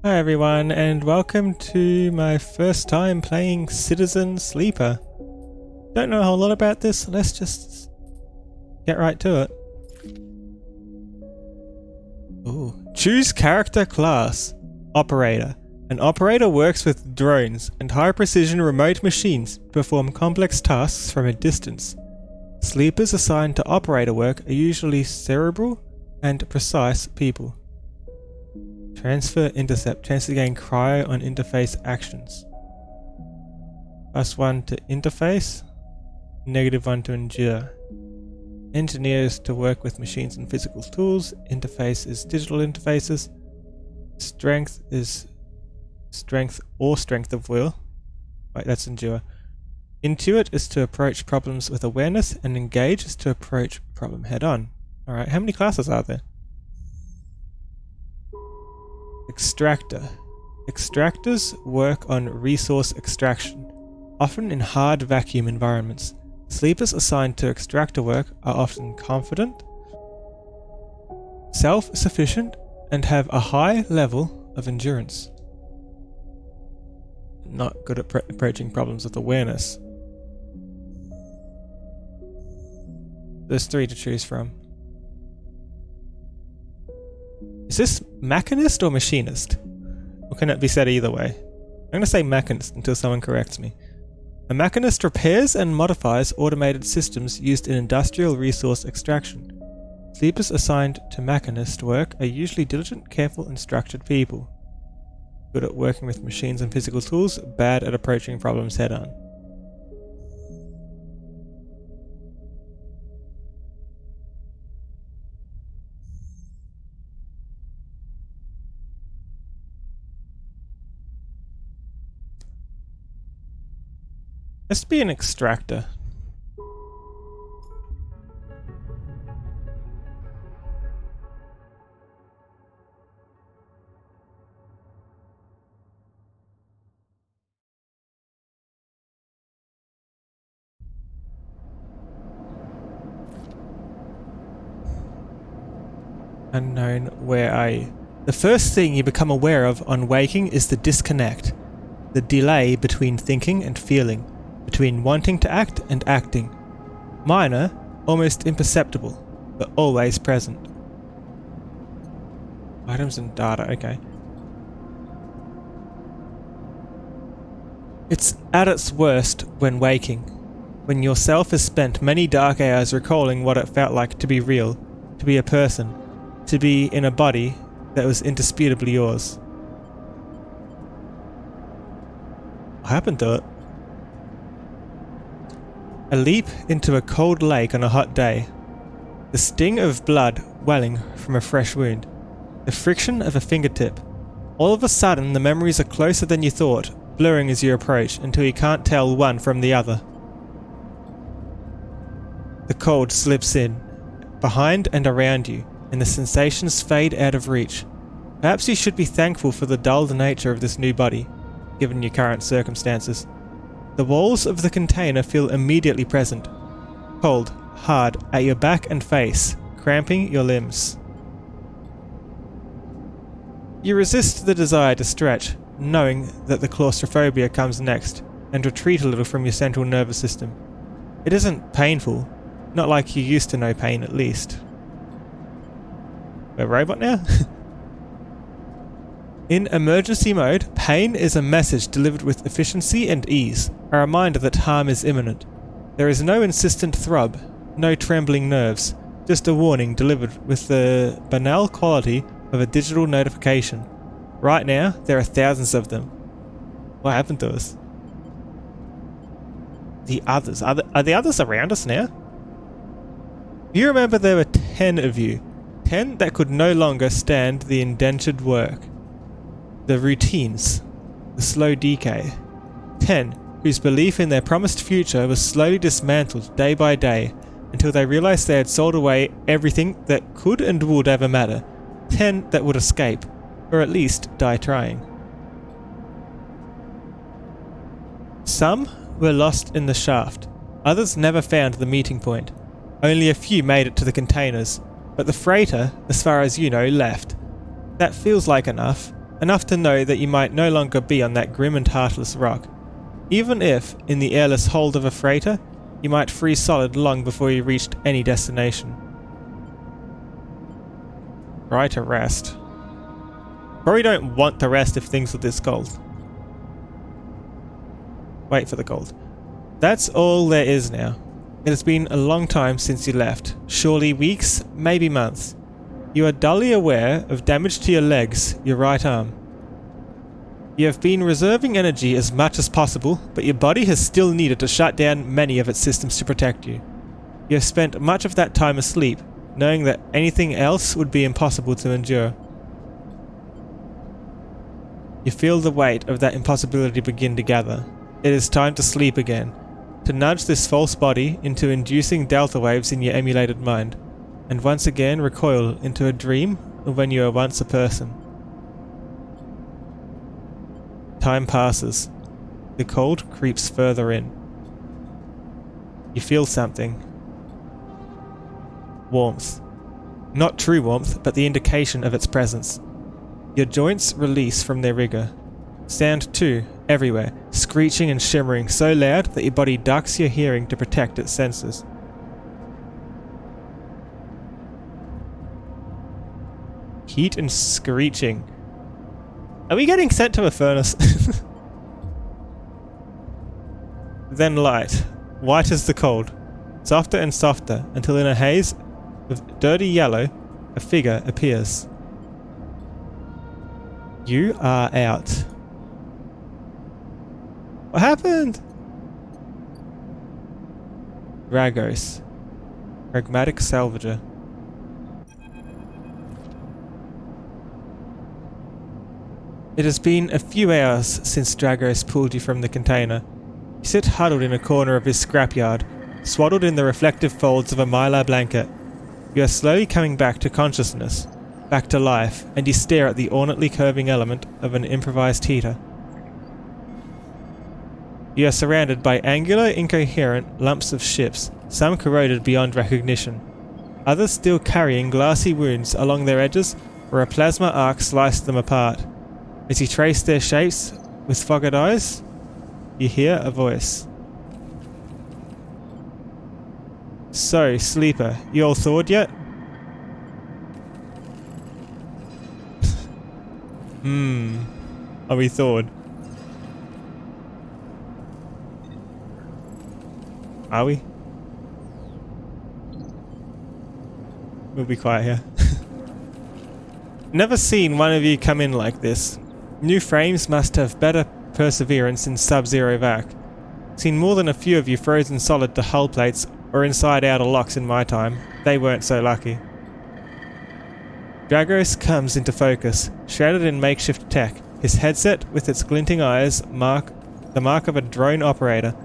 Hi everyone, and welcome to my first time playing Citizen Sleeper. Don't know a whole lot about this, let's just get right to it. Ooh. Choose character class. Operator. An operator works with drones and high-precision remote machines to perform complex tasks from a distance. Sleepers assigned to operator work are usually cerebral and precise people. Transfer intercept. Chance to gain cryo on interface actions. +1 to interface. -1 to endure. Engineers to work with machines and physical tools. Interface is digital interfaces. Strength is strength or strength of will. Wait, that's endure. Intuit is to approach problems with awareness, and engage is to approach problem head on. Alright, how many classes are there? Extractor. Extractors work on resource extraction, often in hard vacuum environments. Sleepers assigned to extractor work are often confident, self-sufficient, and have a high level of endurance. Not good at approaching problems with awareness. There's 3 to choose from. Is this mechanist or machinist? Or can it be said either way? I'm going to say mechanist until someone corrects me. A mechanist repairs and modifies automated systems used in industrial resource extraction. Sleepers assigned to mechanist work are usually diligent, careful, and structured people. Good at working with machines and physical tools, bad at approaching problems head-on. Let's be an extractor. Unknown, where are you? The first thing you become aware of on waking is the disconnect. The delay between thinking and feeling. Between wanting to act and acting. Minor, almost imperceptible, but always present. Items and data, okay. It's at its worst when waking, when yourself has spent many dark hours recalling what it felt like to be real, to be a person, to be in a body that was indisputably yours. What happened to it? A leap into a cold lake on a hot day. The sting of blood welling from a fresh wound. The friction of a fingertip. All of a sudden the memories are closer than you thought, blurring as you approach until you can't tell one from the other. The cold slips in, behind and around you, and the sensations fade out of reach. Perhaps you should be thankful for the dulled nature of this new body, given your current circumstances. The walls of the container feel immediately present. Cold, hard, at your back and face, cramping your limbs. You resist the desire to stretch, knowing that the claustrophobia comes next, and retreat a little from your central nervous system. It isn't painful, not like you used to know pain at least. We're a robot now? In emergency mode, pain is a message delivered with efficiency and ease, a reminder that harm is imminent. There is no insistent throb, no trembling nerves, just a warning delivered with the banal quality of a digital notification. Right now, there are thousands of them. What happened to us? The others. Are the others around us now? You remember there were 10 of you. 10 that could no longer stand the indentured work. The routines, the slow decay. 10 whose belief in their promised future was slowly dismantled day by day until they realized they had sold away everything that could and would ever matter. 10 that would escape, or at least die trying. Some were lost in the shaft, others never found the meeting point. Only a few made it to the containers, but the freighter, as far as you know, left. That feels like enough. enough to know that you might no longer be on that grim and heartless rock. Even if, in the airless hold of a freighter, you might freeze solid long before you reached any destination. Try to rest. Probably don't want to rest if things are this cold. Wait for the gold. That's all there is now. It has been a long time since you left. Surely weeks, maybe months. You are dully aware of damage to your legs, your right arm. You have been reserving energy as much as possible, but your body has still needed to shut down many of its systems to protect you. You have spent much of that time asleep, knowing that anything else would be impossible to endure. You feel the weight of that impossibility begin to gather. It is time to sleep again, to nudge this false body into inducing delta waves in your emulated mind, and once again recoil into a dream of when you were once a person. Time passes. The cold creeps further in. You feel something. Warmth. Not true warmth, but the indication of its presence. Your joints release from their rigor. Sound too, everywhere, screeching and shimmering so loud that your body ducks your hearing to protect its senses. Heat and screeching. Are we getting sent to a furnace? Then light, white as the cold, softer and softer, until in a haze of dirty yellow, a figure appears. You are out. What happened? Dragos, pragmatic salvager. It has been a few hours since Dragos pulled you from the container. You sit huddled in a corner of his scrapyard, swaddled in the reflective folds of a mylar blanket. You are slowly coming back to consciousness, back to life, and you stare at the ornately curving element of an improvised heater. You are surrounded by angular, incoherent lumps of ships, some corroded beyond recognition, others still carrying glassy wounds along their edges where a plasma arc sliced them apart. As you trace their shapes with fogged eyes, you hear a voice. So, Sleeper, you all thawed yet? Are we thawed? Are we? We'll be quiet here. Never seen one of you come in like this. New frames must have better perseverance in sub-zero vac. Seen more than a few of you frozen solid to hull plates or inside outer locks in my time. They weren't so lucky. Dragos comes into focus, shrouded in makeshift tech, his headset with its glinting eyes the mark of a drone operator.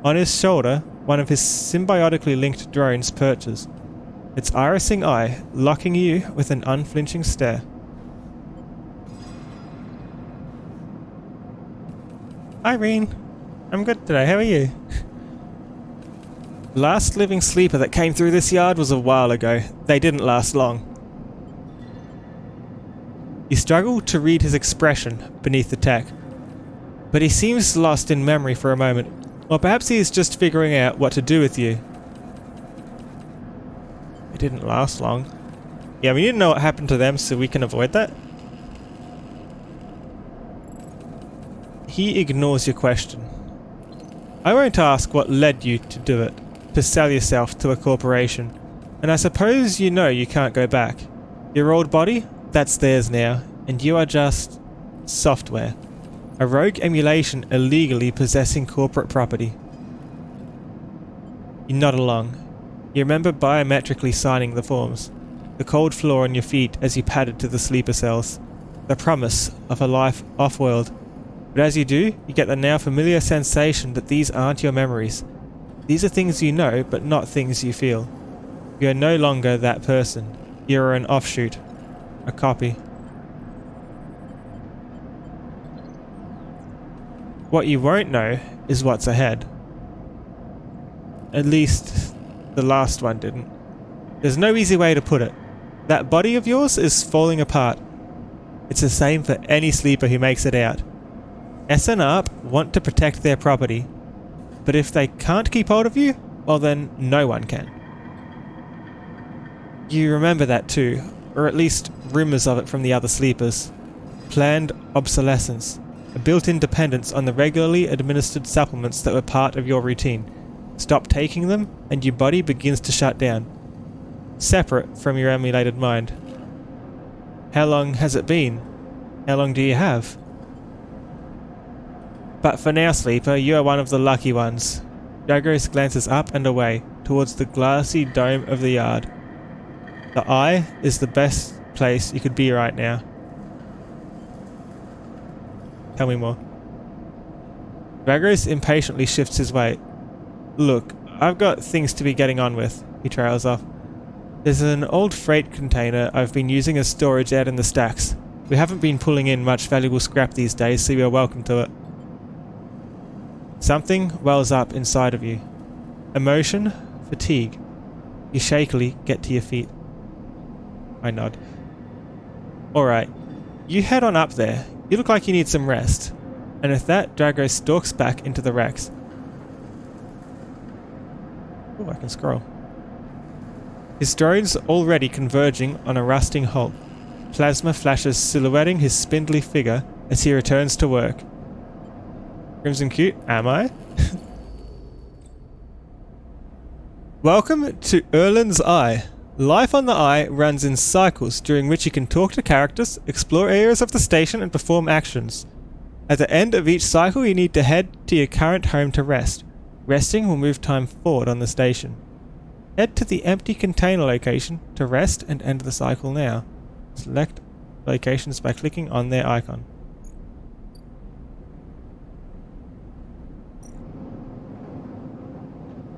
On his shoulder, one of his symbiotically linked drones perches, its irising eye locking you with an unflinching stare. Irene, I'm good today, how are you? Last living sleeper that came through this yard was a while ago. They didn't last long. You struggle to read his expression beneath the tech, but he seems lost in memory for a moment, or perhaps he is just figuring out what to do with you. It didn't last long. Yeah, we need to know what happened to them so we can avoid that. He ignores your question. I won't ask what led you to do it, to sell yourself to a corporation, and I suppose you know you can't go back. Your old body? That's theirs now, and you are just software. A rogue emulation illegally possessing corporate property. You nod along. You remember biometrically signing the forms, the cold floor on your feet as you padded to the sleeper cells, the promise of a life off-world. But as you do, you get the now familiar sensation that these aren't your memories. These are things you know, but not things you feel. You are no longer that person. You are an offshoot. A copy. What you won't know is what's ahead. At least, the last one didn't. There's no easy way to put it. That body of yours is falling apart. It's the same for any sleeper who makes it out. SNARP want to protect their property, but if they can't keep hold of you, well then no one can. You remember that too, or at least rumours of it from the other sleepers. Planned obsolescence, a built-in dependence on the regularly administered supplements that were part of your routine. Stop taking them and your body begins to shut down, separate from your emulated mind. How long has it been? How long do you have? But for now, sleeper, you are one of the lucky ones. Dragos glances up and away, towards the glassy dome of the yard. The eye is the best place you could be right now. Tell me more. Dragos impatiently shifts his weight. Look, I've got things to be getting on with, he trails off. There's an old freight container I've been using as storage out in the stacks. We haven't been pulling in much valuable scrap these days, so you're welcome to it. Something wells up inside of you. Emotion, fatigue. You shakily get to your feet. I nod. Alright, you head on up there. You look like you need some rest. And with that, Drago stalks back into the racks. Oh, I can scroll. His drone's already converging on a rusting hulk. Plasma flashes silhouetting his spindly figure as he returns to work. Crimson Cute, am I? Welcome to Erlen's Eye. Life on the Eye runs in cycles during which you can talk to characters, explore areas of the station and perform actions. At the end of each cycle you need to head to your current home to rest. Resting will move time forward on the station. Head to the empty container location to rest and end the cycle now. Select locations by clicking on their icon.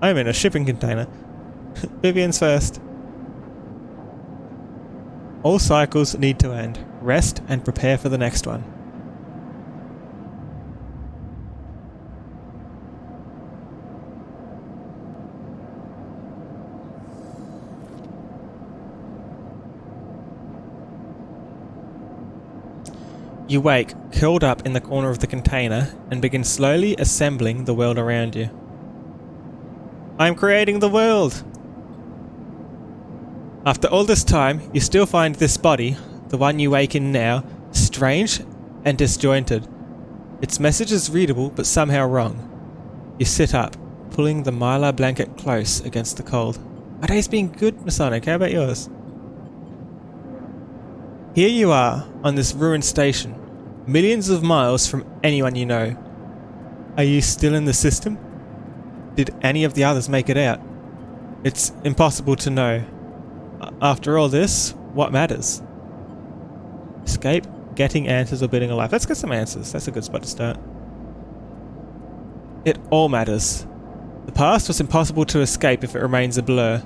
I'm in a shipping container. Vivian's first. All cycles need to end. Rest and prepare for the next one. You wake, curled up in the corner of the container, and begin slowly assembling the world around you. I'm creating the world! After all this time, you still find this body, the one you wake in now, strange and disjointed. Its message is readable but somehow wrong. You sit up, pulling the mylar blanket close against the cold. My day's been good, Masonic. How about yours? Here you are, on this ruined station, millions of miles from anyone you know. Are you still in the system? Did any of the others make it out? It's impossible to know. After all this, what matters? Escape, getting answers, or being alive. Let's get some answers. That's a good spot to start. It all matters. The past was impossible to escape if it remains a blur.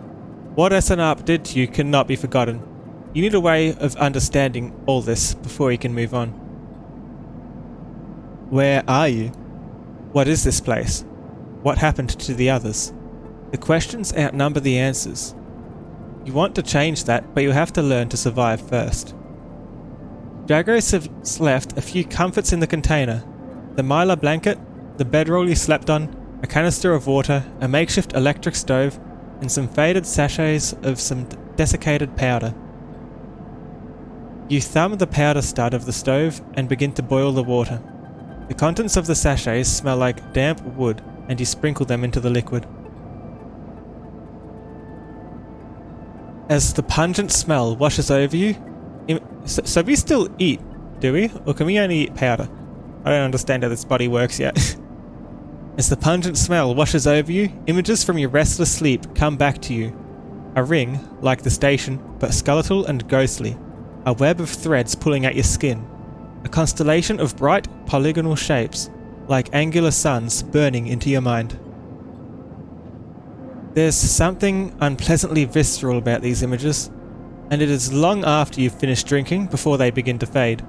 What SNARP did to you cannot be forgotten. You need a way of understanding all this before you can move on. Where are you? What is this place? What happened to the others? The questions outnumber the answers. You want to change that, but you have to learn to survive first. Dragos has left a few comforts in the container. The mylar blanket, the bedroll you slept on, a canister of water, a makeshift electric stove, and some faded sachets of some desiccated powder. You thumb the powder stud of the stove and begin to boil the water. The contents of the sachets smell like damp wood, and you sprinkle them into the liquid. As the pungent smell washes over you, so we still eat, do we? Or can we only eat powder? I don't understand how this body works yet. As the pungent smell washes over you, images from your restless sleep come back to you. A ring, like the station, but skeletal and ghostly. A web of threads pulling at your skin. A constellation of bright, polygonal shapes, like angular suns burning into your mind. There's something unpleasantly visceral about these images, and it is long after you've finished drinking before they begin to fade.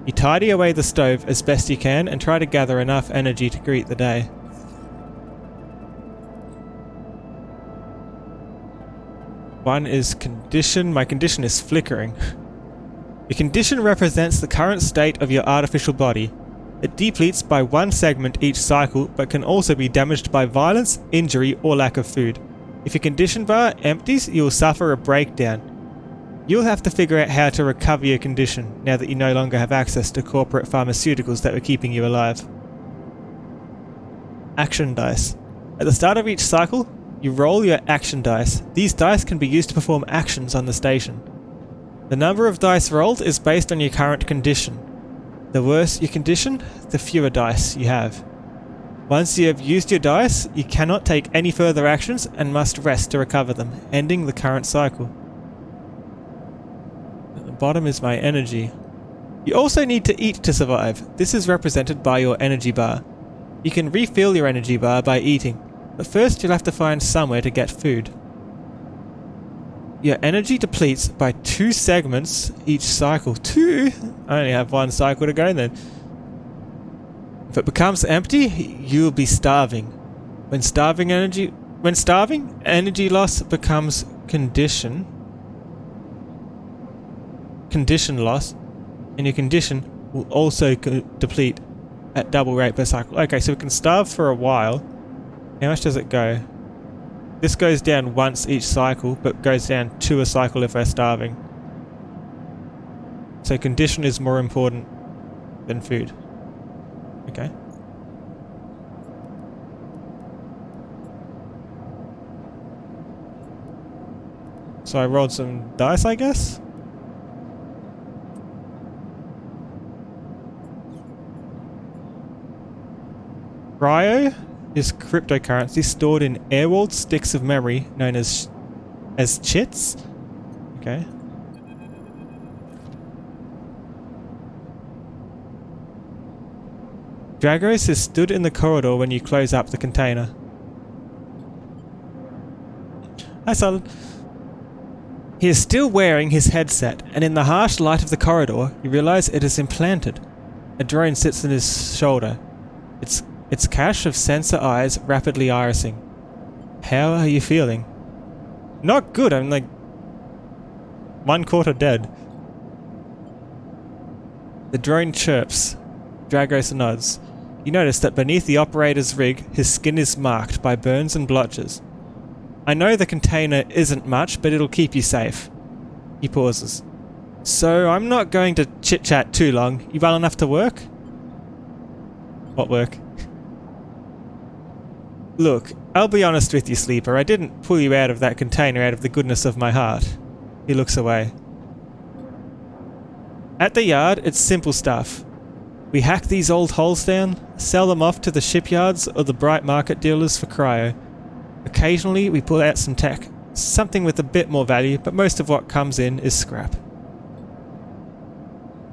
You tidy away the stove as best you can and try to gather enough energy to greet the day. One is condition. My condition is flickering. Your condition represents the current state of your artificial body. It depletes by one segment each cycle, but can also be damaged by violence, injury, or lack of food. If your condition bar empties, you will suffer a breakdown. You'll have to figure out how to recover your condition now that you no longer have access to corporate pharmaceuticals that were keeping you alive. Action dice. At the start of each cycle, you roll your action dice. These dice can be used to perform actions on the station. The number of dice rolled is based on your current condition. The worse your condition, the fewer dice you have. Once you have used your dice, you cannot take any further actions and must rest to recover them, ending the current cycle. At the bottom is my energy. You also need to eat to survive. This is represented by your energy bar. You can refill your energy bar by eating, but first you'll have to find somewhere to get food. Your energy depletes by 2 segments each cycle. 2? I only have 1 cycle to go then. If it becomes empty, you'll be starving. When starving, energy loss becomes condition loss, and your condition will also deplete at double rate per cycle. Okay, so we can starve for a while. How much does it go? This goes down once each cycle, but goes down 2 a cycle if we're starving. So condition is more important than food. Okay. So I rolled some dice, I guess? Cryo is cryptocurrency stored in air-walled sticks of memory known as chits. Okay. Dragos is stood in the corridor when you close up the container. Hi, Sullen. He is still wearing his headset, and in the harsh light of the corridor, you realize it is implanted. A drone sits on his shoulder. Its cache of sensor eyes rapidly irising. How are you feeling? Not good, I'm like 1/4 dead. The drone chirps. Dragos nods. You notice that beneath the operator's rig, his skin is marked by burns and blotches. I know the container isn't much, but it'll keep you safe. He pauses. So I'm not going to chit-chat too long. You well enough to work? What work? Look, I'll be honest with you, Sleeper. I didn't pull you out of that container out of the goodness of my heart. He looks away. At the yard, it's simple stuff. We hack these old hulls down, sell them off to the shipyards or the bright market dealers for cryo. Occasionally we pull out some tech, something with a bit more value, but most of what comes in is scrap.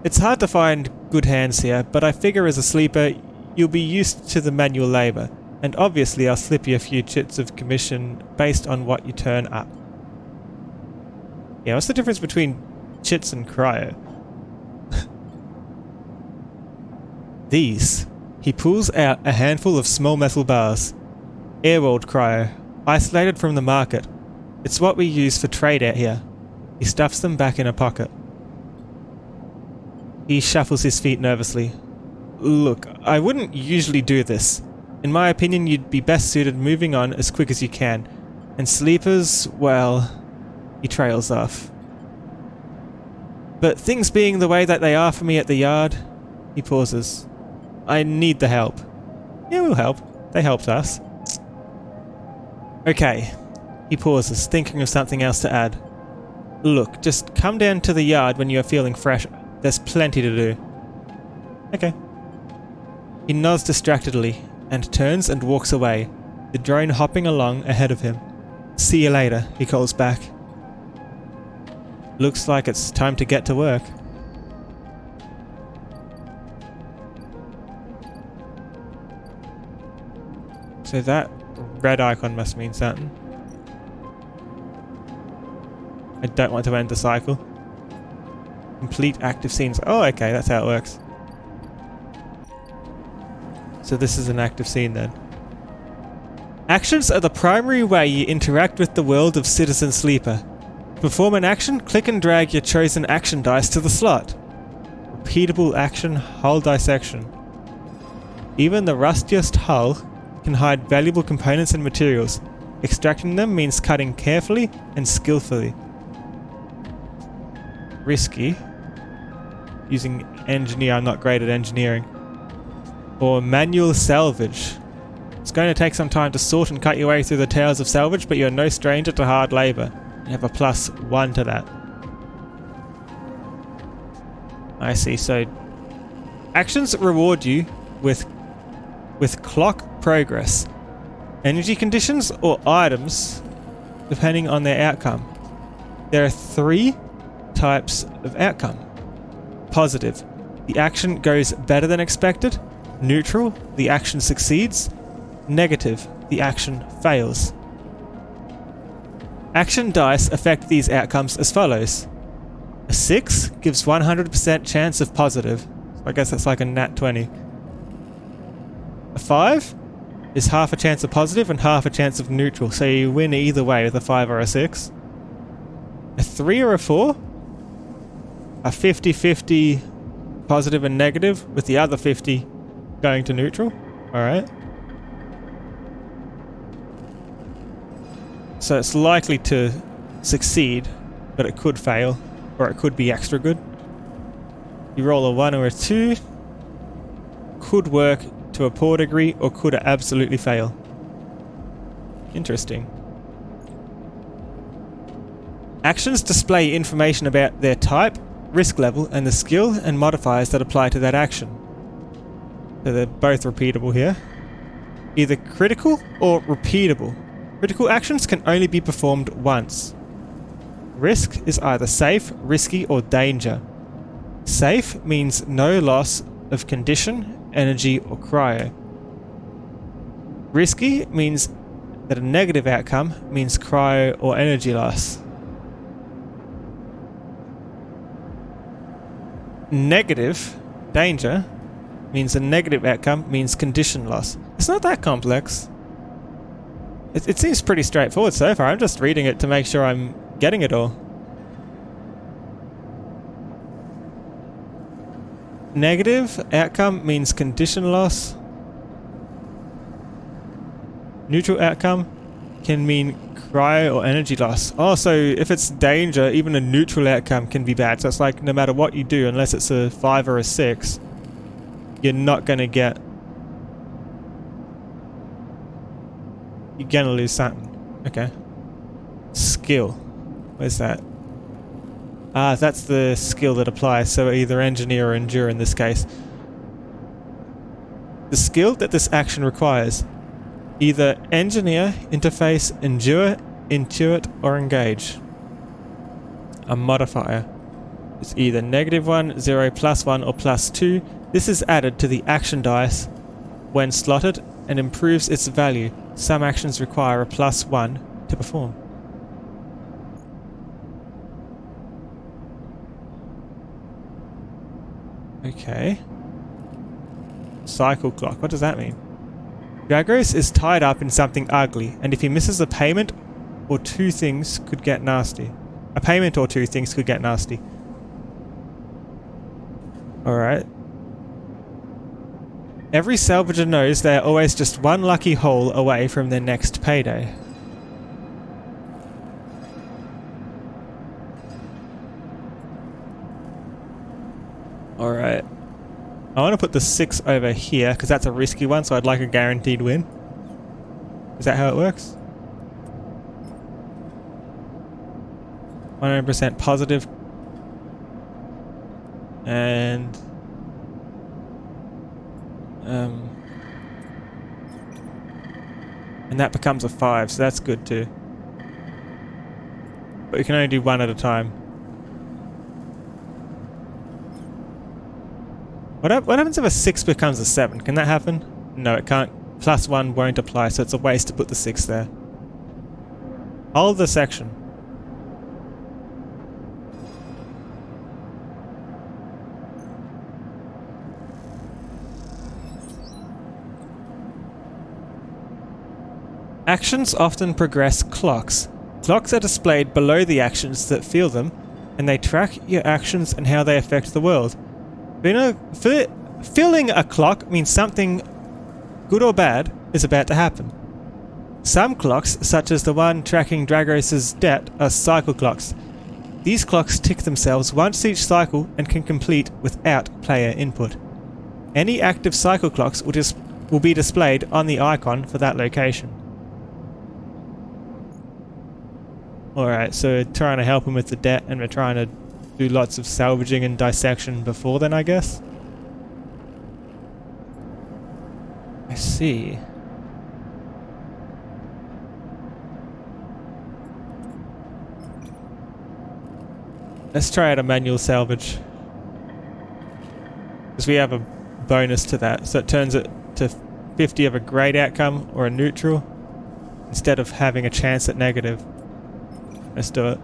It's hard to find good hands here, but I figure as a sleeper you'll be used to the manual labour, and obviously I'll slip you a few chits of commission based on what you turn up. Yeah, what's the difference between chits and cryo? These. He pulls out a handful of small metal bars. Air-walled cryo, isolated from the market. It's what we use for trade out here. He stuffs them back in a pocket. He shuffles his feet nervously. Look, I wouldn't usually do this. In my opinion, you'd be best suited moving on as quick as you can. And sleepers, well... He trails off. But things being the way that they are for me at the yard... He pauses. I need the help. Yeah, we'll help. They helped us. Okay. He pauses, thinking of something else to add. Look, just come down to the yard when you are feeling fresh. There's plenty to do. Okay. He nods distractedly, and turns and walks away, the drone hopping along ahead of him. See you later, he calls back. Looks like it's time to get to work. So that red icon must mean something. I don't want to end the cycle. Complete active scenes. Oh, okay, that's how it works. So this is an active scene then. Actions are the primary way you interact with the world of Citizen Sleeper. perform an action, click and drag your chosen action dice to the slot. Repeatable action, hull dissection. Even the rustiest hull can hide valuable components and materials. Extracting them means cutting carefully and skillfully. Risky. Using engineer, I'm not great at engineering. Or manual salvage. It's going to take some time to sort and cut your way through the tales of salvage, but you're no stranger to hard labour. You have a +1 to that. I see, so actions reward you with clock progress, energy conditions, or items, depending on their outcome. There are 3 types of outcome. Positive, the action goes better than expected. Neutral, the action succeeds. Negative, the action fails. Action dice affect these outcomes as follows. A 6 gives 100% chance of positive. So I guess that's like a nat 20. A 5 is half a chance of positive and half a chance of neutral, so you win either way with a 5 or a 6. A 3 or a 4 are 50-50 positive and negative, with the other 50 going to neutral. Alright. So it's likely to succeed, but it could fail, or it could be extra good. You roll a 1 or a 2. Could work to a poor degree, or could absolutely fail. Interesting. Actions display information about their type, risk level, and the skill and modifiers that apply to that action. So they're both repeatable here. Either critical or repeatable. Critical actions can only be performed once. Risk is either safe, risky, or danger. Safe means no loss of condition, energy, or cryo. Risky means that a negative outcome means cryo or energy loss. Negative, danger, means a negative outcome means condition loss. It's not that complex. It seems pretty straightforward so far. I'm just reading it to make sure I'm getting it all. Negative outcome means condition loss. Neutral outcome can mean cryo or energy loss. Oh, so if it's danger, even a neutral outcome can be bad. So it's like no matter what you do, unless it's a 5 or a 6, you're not going to get... You're going to lose something. Okay. Skill. Where's that? Ah, that's the skill that applies. So either engineer or endure in this case. The skill that this action requires. Either engineer, interface, endure, intuit, or engage. A modifier. It's either -1, 0, +1, or +2. This is added to the action dice when slotted and improves its value. Some actions require a +1 to perform. Okay. Cycle clock. What does that mean? Dragos is tied up in something ugly, and if he misses a payment or 2 things could get nasty. A payment or 2 things could get nasty. Alright. Every salvager knows they are always just one lucky hole away from their next payday. Alright. I want to put the 6 over here, because that's a risky one, so I'd like a guaranteed win. Is that how it works? 100% positive. And... and that becomes a 5, so that's good too. But you can only do 1 at a time. What happens if a 6 becomes a 7? Can that happen? No, it can't. +1 won't apply, so it's a waste to put the 6 there. Hold the section. Actions often progress clocks. Clocks are displayed below the actions that fuel them, and they track your actions and how they affect the world. Filling a clock means something good or bad is about to happen. Some clocks, such as the one tracking Dragos' debt, are cycle clocks. These clocks tick themselves once each cycle and can complete without player input. Any active cycle clocks will be displayed on the icon for that location. Alright, so we're trying to help him with the debt, and we're trying to do lots of salvaging and dissection before then, I guess? I see. Let's try out a manual salvage. Because we have a bonus to that, so it turns it to 50 of a great outcome or a neutral, instead of having a chance at negative. Let's do it.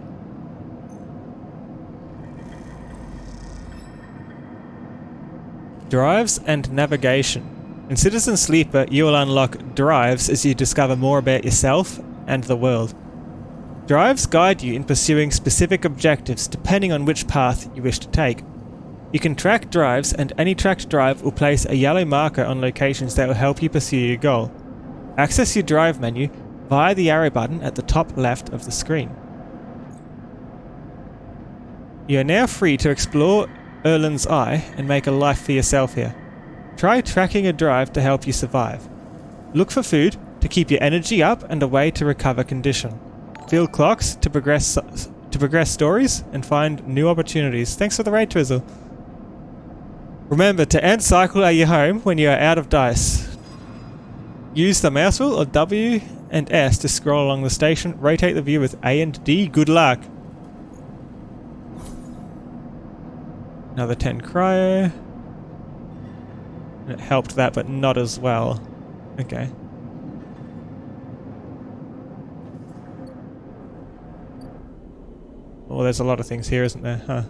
Drives and navigation. In Citizen Sleeper, you will unlock drives as you discover more about yourself and the world. Drives guide you in pursuing specific objectives depending on which path you wish to take. You can track drives, and any tracked drive will place a yellow marker on locations that will help you pursue your goal. Access your drive menu via the arrow button at the top left of the screen. You are now free to explore Erland's Eye and make a life for yourself here. Try tracking a drive to help you survive. Look for food to keep your energy up and a way to recover condition. Fill clocks to progress stories and find new opportunities. Thanks for the raid, Twizzle. Remember to end cycle at your home when you are out of dice. Use the mouse wheel or W and S to scroll along the station. Rotate the view with A and D. Good luck. Another 10 cryo. It helped that, but not as well. Okay. Oh, there's a lot of things here, isn't there? Huh.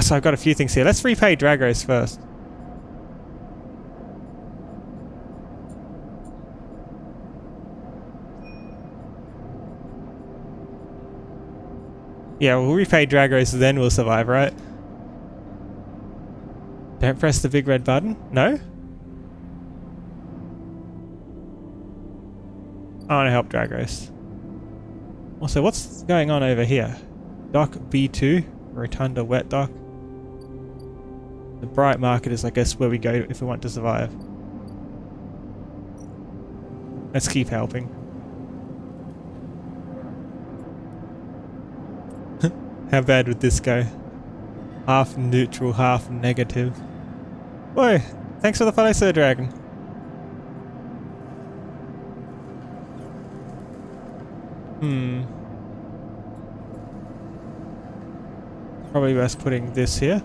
So I've got a few things here. Let's repay Dragos first. Yeah, we'll repay Dragos, then we'll survive, right? Don't press the big red button? No? I want to help Dragos. Also, what's going on over here? Dock B2, Rotunda Wet Dock. The bright market is, I guess, where we go if we want to survive. Let's keep helping. How bad would this go? Half neutral, half negative. Whoa! Thanks for the follow, Sir Dragon. Probably best putting this here.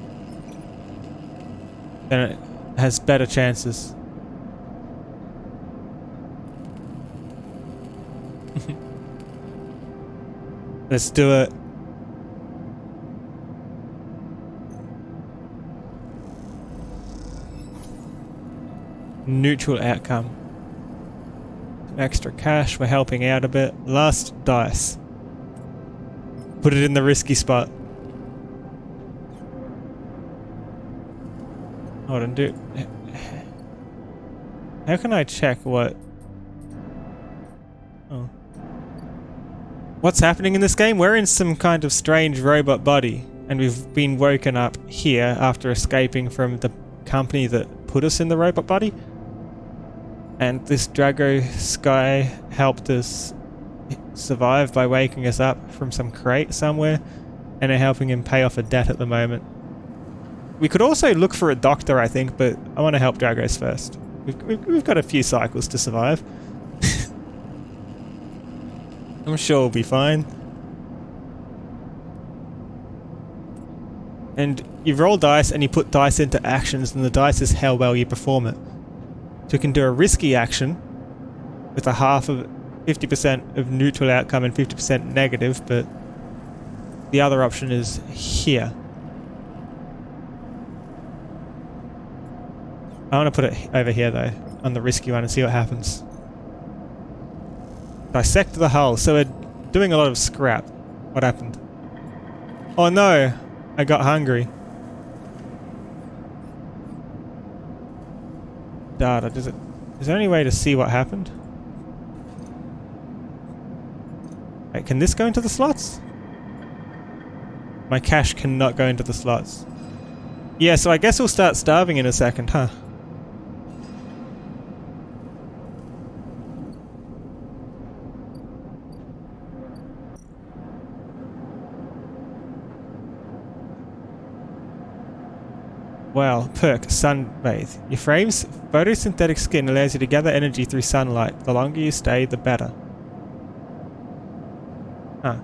Then it has better chances. Let's do it. Neutral outcome. Some extra cash, we're helping out a bit. Last dice. Put it in the risky spot. Hold on, dude. How can I check what... Oh. What's happening in this game? We're in some kind of strange robot body, and we've been woken up here after escaping from the company that put us in the robot body. And this Dragos guy helped us survive by waking us up from some crate somewhere, and are helping him pay off a debt at the moment. We could also look for a doctor, I think, but I want to help Dragos first. We've got a few cycles to survive. I'm sure we'll be fine. And you roll dice and you put dice into actions, and the dice is how well you perform it. So you can do a risky action with a half of 50% of neutral outcome and 50% negative, but the other option is here. I want to put it over here though, on the risky one and see what happens. Dissect the hull. So we're doing a lot of scrap. What happened? Oh no! I got hungry. Data, is there any way to see what happened? Wait, can this go into the slots? My cash cannot go into the slots. Yeah, so I guess we'll start starving in a second, huh? Well, perk, sunbathe. Your frame's photosynthetic skin allows you to gather energy through sunlight. The longer you stay, the better. Huh.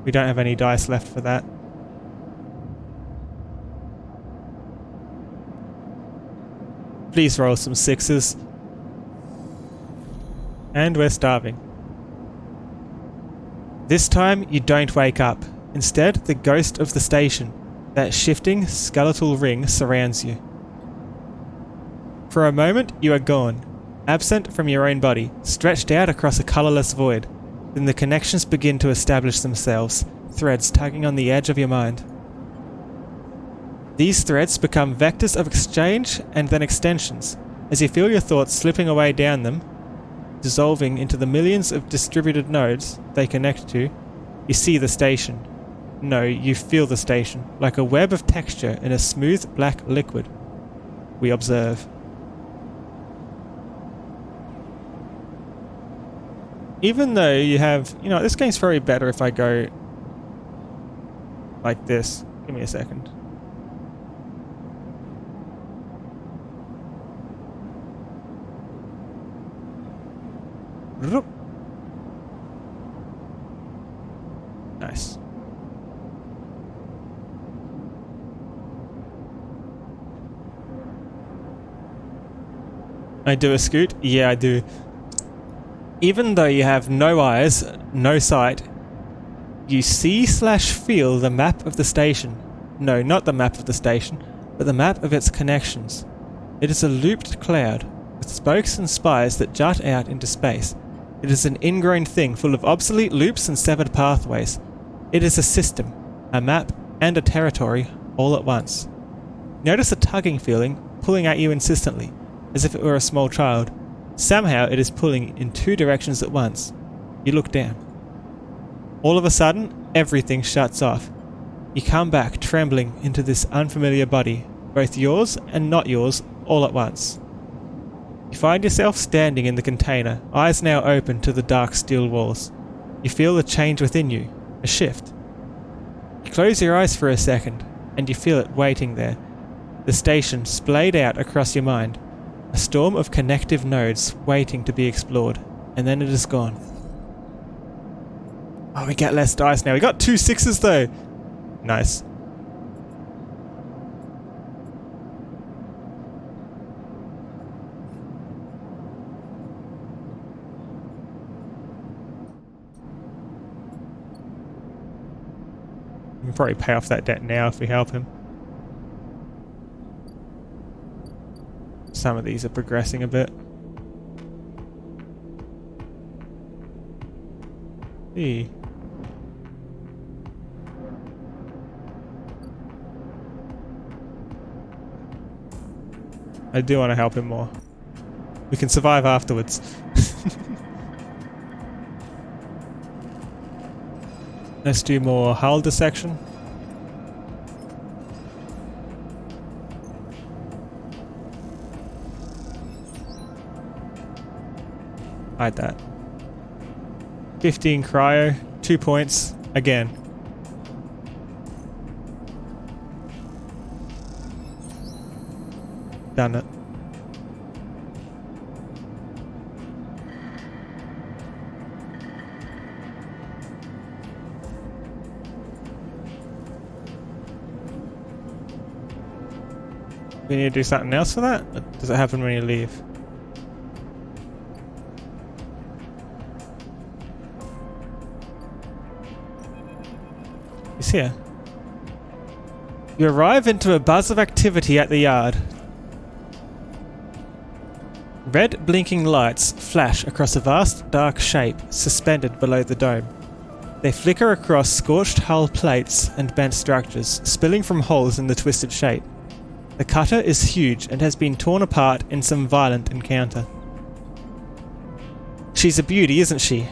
We don't have any dice left for that. Please roll some sixes. And we're starving. This time, you don't wake up. Instead, the ghost of the station, that shifting skeletal ring, surrounds you. For a moment, you are gone, absent from your own body, stretched out across a colourless void. Then the connections begin to establish themselves, threads tugging on the edge of your mind. These threads become vectors of exchange and then extensions. As you feel your thoughts slipping away down them, dissolving into the millions of distributed nodes they connect to, you see the station. No, you feel the station, like a web of texture in a smooth black liquid. We observe. Even though you have... You know, this game's probably better if I go like this. Give me a second. Nice. I do a scoot? Yeah, I do. Even though you have no eyes, no sight, you see/feel the map of the station. No, not the map of the station, but the map of its connections. It is a looped cloud, with spokes and spires that jut out into space. It is an ingrown thing full of obsolete loops and severed pathways. It is a system, a map, and a territory all at once. Notice a tugging feeling pulling at you insistently, as if it were a small child. Somehow it is pulling in two directions at once. You look down. All of a sudden, everything shuts off. You come back trembling into this unfamiliar body, both yours and not yours, all at once. You find yourself standing in the container, eyes now open to the dark steel walls. You feel a change within you, a shift. You close your eyes for a second, and you feel it waiting there. The station splayed out across your mind. A storm of connective nodes waiting to be explored, and then it is gone. Oh, we get less dice now. We got 2 6s though. Nice. We can probably pay off that debt now if we help him. Some of these are progressing a bit. See. I do want to help him more. We can survive afterwards. Let's do more hull dissection. Hide that. 15 cryo, 2 points, again. Done it. We need to do something else for that? Or does it happen when you leave? He's here. You arrive into a buzz of activity at the yard. Red blinking lights flash across a vast dark shape suspended below the dome. They flicker across scorched hull plates and bent structures, spilling from holes in the twisted shape. The cutter is huge and has been torn apart in some violent encounter. She's a beauty, isn't she?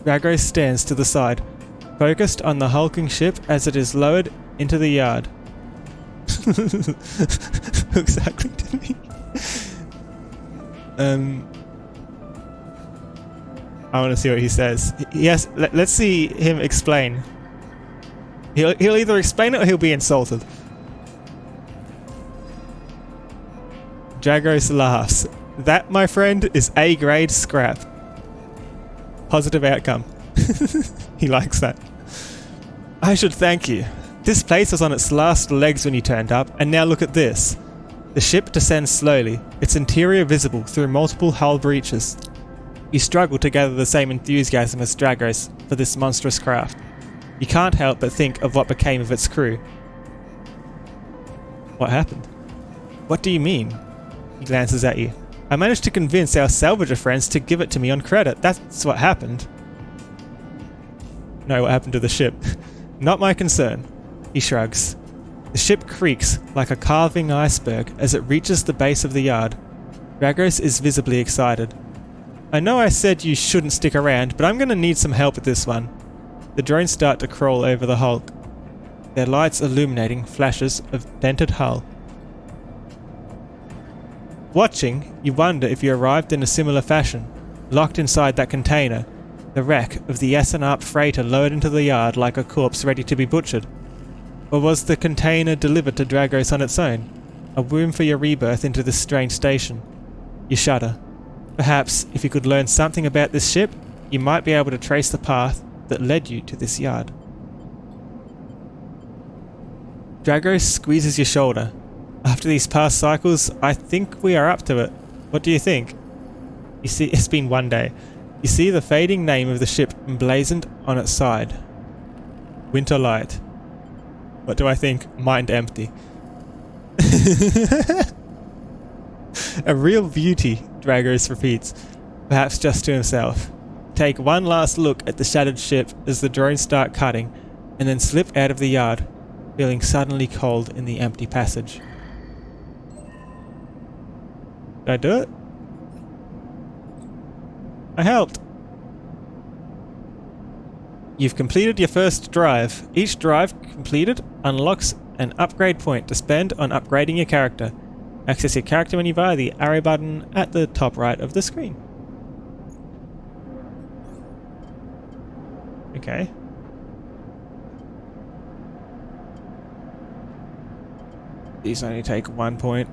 Dragos stands to the side, focused on the hulking ship as it is lowered into the yard. Exactly to me. I want to see what he says. Yes, let's see him explain. He'll either explain it or he'll be insulted. Dragos laughs. That, my friend, is A-grade scrap. Positive outcome. He likes that. I should thank you. This place was on its last legs when you turned up, and now look at this. The ship descends slowly, its interior visible through multiple hull breaches. You struggle to gather the same enthusiasm as Dragos for this monstrous craft. You can't help but think of what became of its crew. What happened? What do you mean? He glances at you. I managed to convince our salvager friends to give it to me on credit. That's what happened. No, what happened to the ship? Not my concern. He shrugs. The ship creaks like a calving iceberg as it reaches the base of the yard. Dragos is visibly excited. I know I said you shouldn't stick around, but I'm going to need some help with this one. The drones start to crawl over the hulk, their lights illuminating flashes of dented hull. Watching, you wonder if you arrived in a similar fashion, locked inside that container, the wreck of the Essenarp freighter lowered into the yard like a corpse ready to be butchered. Or was the container delivered to Dragos on its own, a womb for your rebirth into this strange station? You shudder. Perhaps, if you could learn something about this ship, you might be able to trace the path that led you to this yard. Dragos squeezes your shoulder. After these past cycles, I think we are up to it. What do you think? You see, it's been one day. You see the fading name of the ship emblazoned on its side. Winterlight. What do I think? Mind empty. A real beauty, Dragos repeats, perhaps just to himself. Take one last look at the shattered ship as the drones start cutting, and then slip out of the yard, feeling suddenly cold in the empty passage. Did I do it? I helped. You've completed your first drive. Each drive completed unlocks an upgrade point to spend on upgrading your character. Access your character menu via the arrow button at the top right of the screen. Okay. These only take 1 point.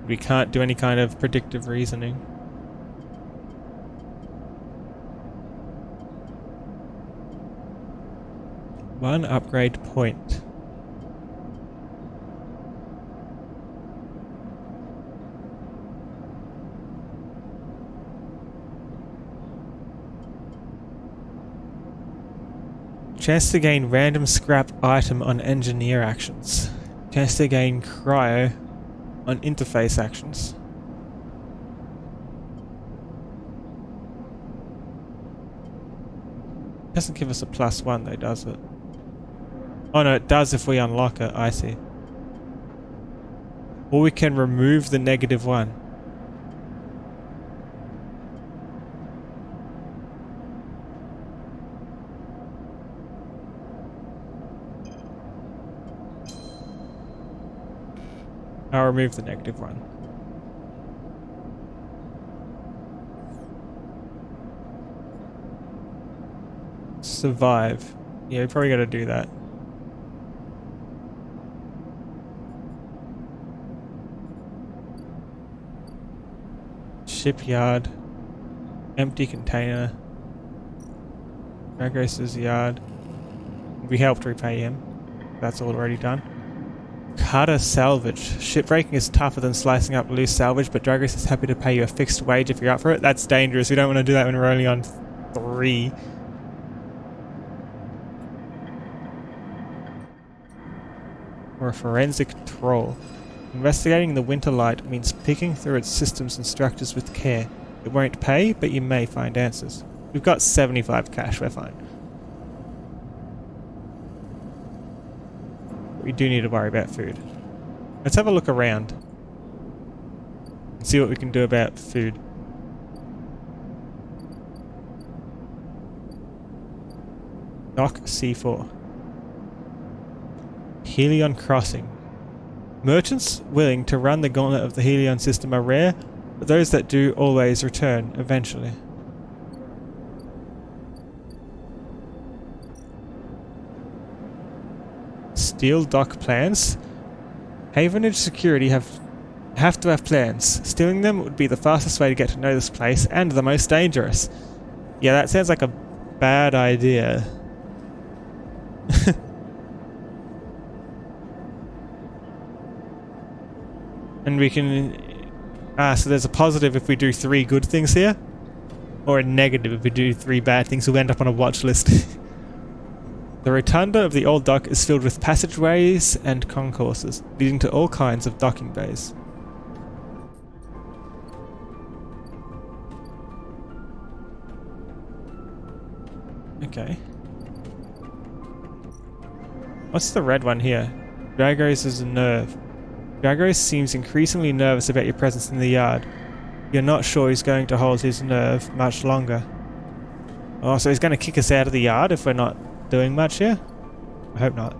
We can't do any kind of predictive reasoning. One upgrade point. Chance to gain random scrap item on engineer actions. Chance to gain cryo on interface actions. Doesn't give us a +1 though, does it? Oh no, it does if we unlock it, I see. Or we can remove the -1. I'll remove the -1. Survive. Yeah, we probably gotta do that. Shipyard. Empty container. Dragos' yard. We helped repay him. That's already done. Cutter salvage. Shipbreaking is tougher than slicing up loose salvage, but Dragos is happy to pay you a fixed wage if you're up for it. That's dangerous. We don't want to do that when we're only on 3. or a forensic troll. Investigating the winter light means picking through its systems and structures with care. It won't pay, but you may find answers. We've got 75 cash, we're fine. We do need to worry about food. Let's have a look around and see what we can do about food. Dock C4. Helion Crossing. Merchants willing to run the gauntlet of the Helion system are rare, but those that do always return eventually. Steel dock plans. Havenage security have to have plans. Stealing them would be the fastest way to get to know this place and the most dangerous. Yeah, that sounds like a bad idea. And we can... so there's a positive if we do 3 good things here. Or a negative if we do 3 bad things. We'll end up on a watch list. The rotunda of the old dock is filled with passageways and concourses, leading to all kinds of docking bays. Okay. What's the red one here? Dragos is a nerve. Dragos seems increasingly nervous about your presence in the yard. You're not sure he's going to hold his nerve much longer. Oh, so he's going to kick us out of the yard if we're not doing much here? I hope not.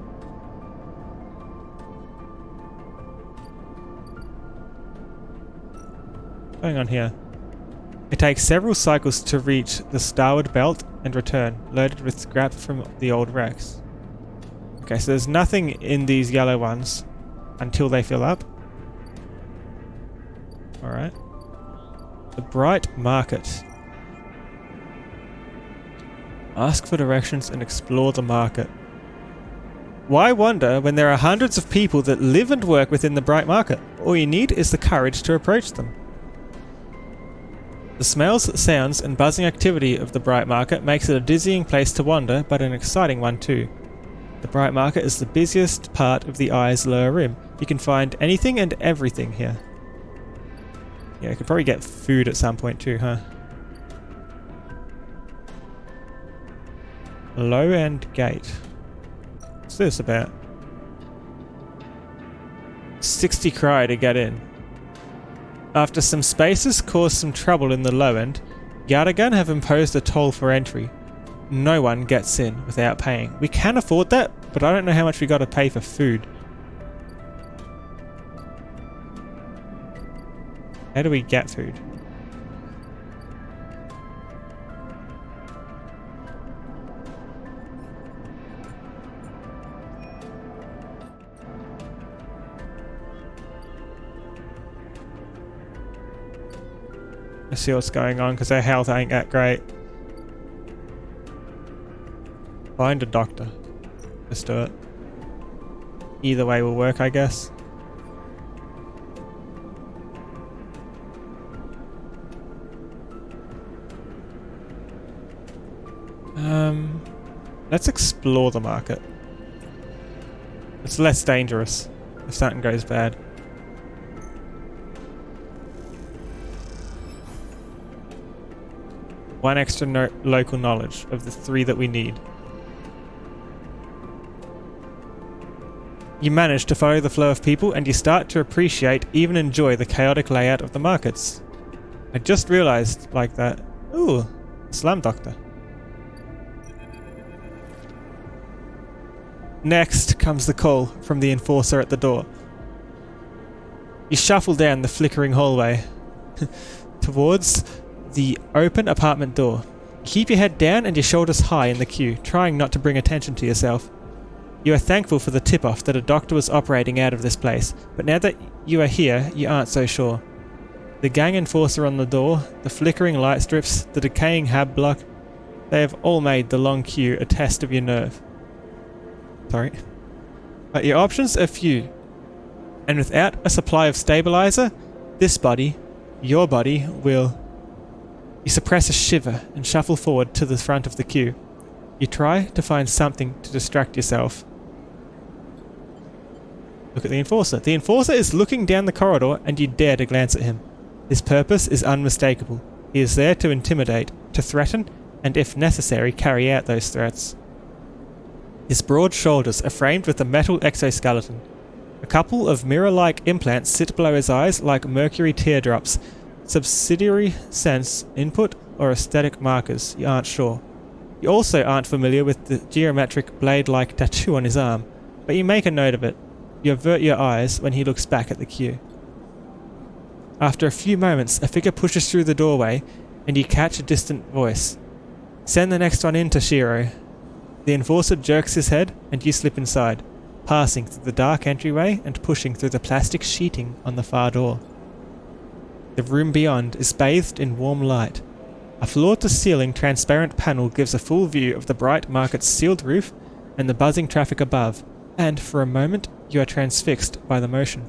What's going on here? It takes several cycles to reach the starboard belt and return, loaded with scrap from the old wrecks. Okay, so there's nothing in these yellow ones until they fill up. Alright. The Bright Market. Ask for directions and explore the market. Why wander when there are hundreds of people that live and work within the Bright Market? All you need is the courage to approach them. The smells, sounds, and buzzing activity of the Bright Market makes it a dizzying place to wander, but an exciting one too. The Bright Market is the busiest part of the Eye's lower rim. You can find anything and everything here. Yeah, I could probably get food at some point too, huh? Low End Gate. What's this about? 60 cry to get in. After some spaces caused some trouble in the low end, Yardagan have imposed a toll for entry. No one gets in without paying. We can afford that, but I don't know how much we got to pay for food. How do we get food? Let's see what's going on, because our health ain't that great. Find a doctor. Let's do it. Either way will work, I guess. Let's explore the market. It's less dangerous if something goes bad. One extra local knowledge of the 3 that we need. You manage to follow the flow of people and you start to appreciate, even enjoy the chaotic layout of the markets. I just realized like that. Ooh, Slum Doctor. Next comes the call from the enforcer at the door. You shuffle down the flickering hallway towards the open apartment door. Keep your head down and your shoulders high in the queue, trying not to bring attention to yourself. You are thankful for the tip-off that a doctor was operating out of this place, but now that you are here, you aren't so sure. The gang enforcer on the door, the flickering light strips, the decaying hab block, they have all made the long queue a test of your nerve. Sorry. But your options are few, and without a supply of stabilizer, this body, your body, will... You suppress a shiver and shuffle forward to the front of the queue. You try to find something to distract yourself. Look at the Enforcer. The Enforcer is looking down the corridor and you dare to glance at him. His purpose is unmistakable. He is there to intimidate, to threaten, and if necessary, carry out those threats. His broad shoulders are framed with a metal exoskeleton. A couple of mirror-like implants sit below his eyes like mercury teardrops, subsidiary sense input or aesthetic markers, you aren't sure. You also aren't familiar with the geometric blade-like tattoo on his arm, but you make a note of it. You avert your eyes when he looks back at the queue. After a few moments, a figure pushes through the doorway and you catch a distant voice. Send the next one in, Toshiro. The Enforcer jerks his head and you slip inside, passing through the dark entryway and pushing through the plastic sheeting on the far door. The room beyond is bathed in warm light. A floor-to-ceiling transparent panel gives a full view of the bright market's sealed roof and the buzzing traffic above, and for a moment you are transfixed by the motion.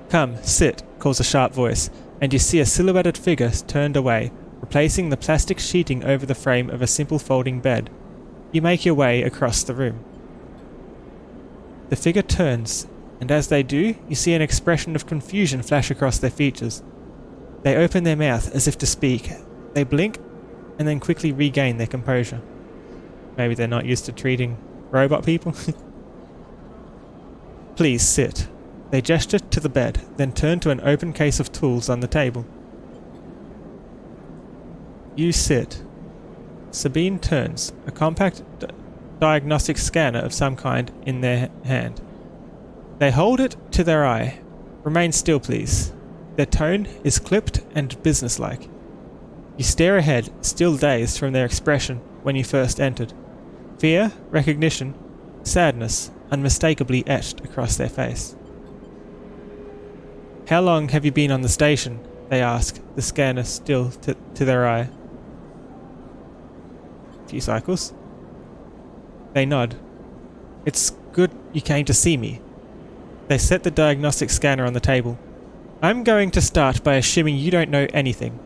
Come, sit, calls a sharp voice, and you see a silhouetted figure turned away, replacing the plastic sheeting over the frame of a simple folding bed. You make your way across the room. The figure turns, and as they do, you see an expression of confusion flash across their features. They open their mouth as if to speak. They blink, and then quickly regain their composure. Maybe they're not used to treating robot people. Please sit. They gesture to the bed, then turn to an open case of tools on the table. You sit. Sabine turns, a compact diagnostic scanner of some kind in their hand. They hold it to their eye. Remain still, please. Their tone is clipped and businesslike. You stare ahead, still dazed from their expression when you first entered. Fear, recognition, sadness unmistakably etched across their face. How long have you been on the station? They ask, the scanner still to their eye. A few cycles. They nod. It's good you came to see me. They set the diagnostic scanner on the table. I'm going to start by assuming you don't know anything.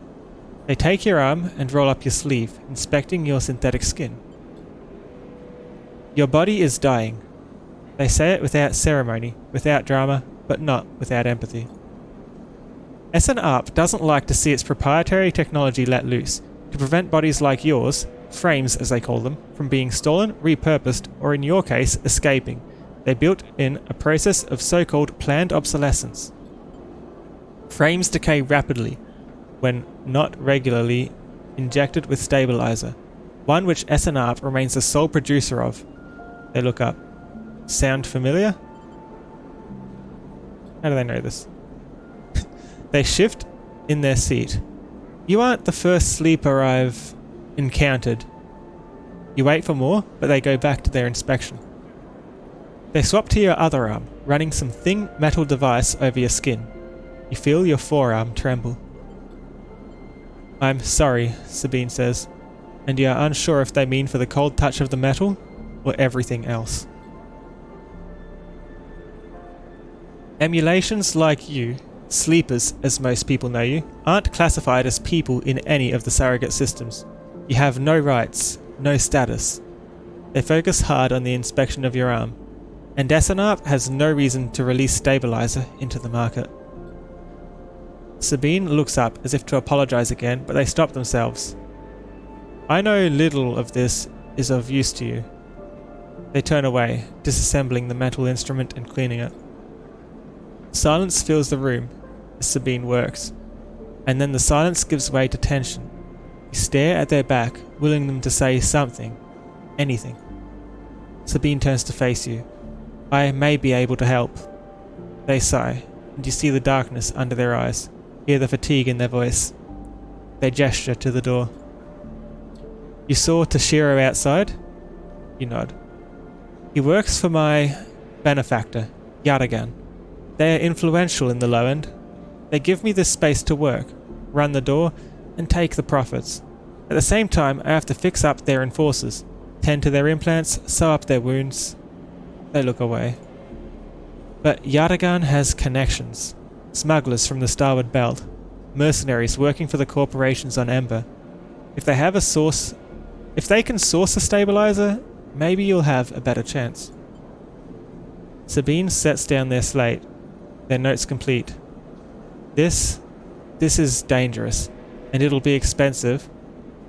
They take your arm and roll up your sleeve, inspecting your synthetic skin. Your body is dying. They say it without ceremony, without drama, but not without empathy. SNARP doesn't like to see its proprietary technology let loose, to prevent bodies like yours, frames as they call them, from being stolen, repurposed, or in your case, escaping. They built in a process of so-called planned obsolescence. Frames decay rapidly when not regularly injected with stabilizer, one which SNARP remains the sole producer of. They look up. Sound familiar? How do they know this? They shift in their seat. You aren't the first sleeper I've encountered. You wait for more, but they go back to their inspection. They swap to your other arm, running some thin metal device over your skin. You feel your forearm tremble. I'm sorry, Sabine says, and you are unsure if they mean for the cold touch of the metal or everything else. Emulations like you, sleepers as most people know you, aren't classified as people in any of the surrogate systems. You have no rights, no status. They focus hard on the inspection of your arm, and SNARP has no reason to release stabilizer into the market. Sabine looks up as if to apologize again, but they stop themselves. I know little of this is of use to you. They turn away, disassembling the metal instrument and cleaning it. Silence fills the room as Sabine works, and then the silence gives way to tension. You stare at their back, willing them to say something, anything. Sabine turns to face you. I may be able to help. They sigh, and you see the darkness under their eyes, hear the fatigue in their voice. They gesture to the door. You saw Toshiro outside? You nod. He works for my benefactor, Yatagan. They are influential in the low end. They give me this space to work, run the door, and take the profits. At the same time, I have to fix up their enforcers, tend to their implants, sew up their wounds. They look away. But Yatagan has connections. Smugglers from the Starboard Belt. Mercenaries working for the corporations on Ember. If they can source a stabilizer, maybe you'll have a better chance. Sabine sets down their slate. Their notes complete. This is dangerous, and it'll be expensive,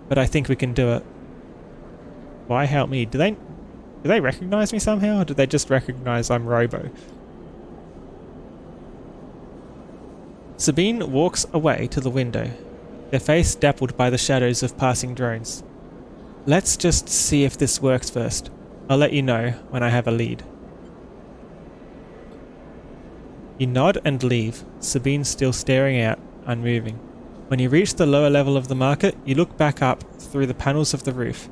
but I think we can do it. Why help me? Do they recognize me somehow, or do they just recognize I'm Robo? Sabine walks away to the window, their face dappled by the shadows of passing drones. Let's just see if this works first. I'll let you know when I have a lead. You nod and leave, Sabine still staring out, unmoving. When you reach the lower level of the market, you look back up through the panels of the roof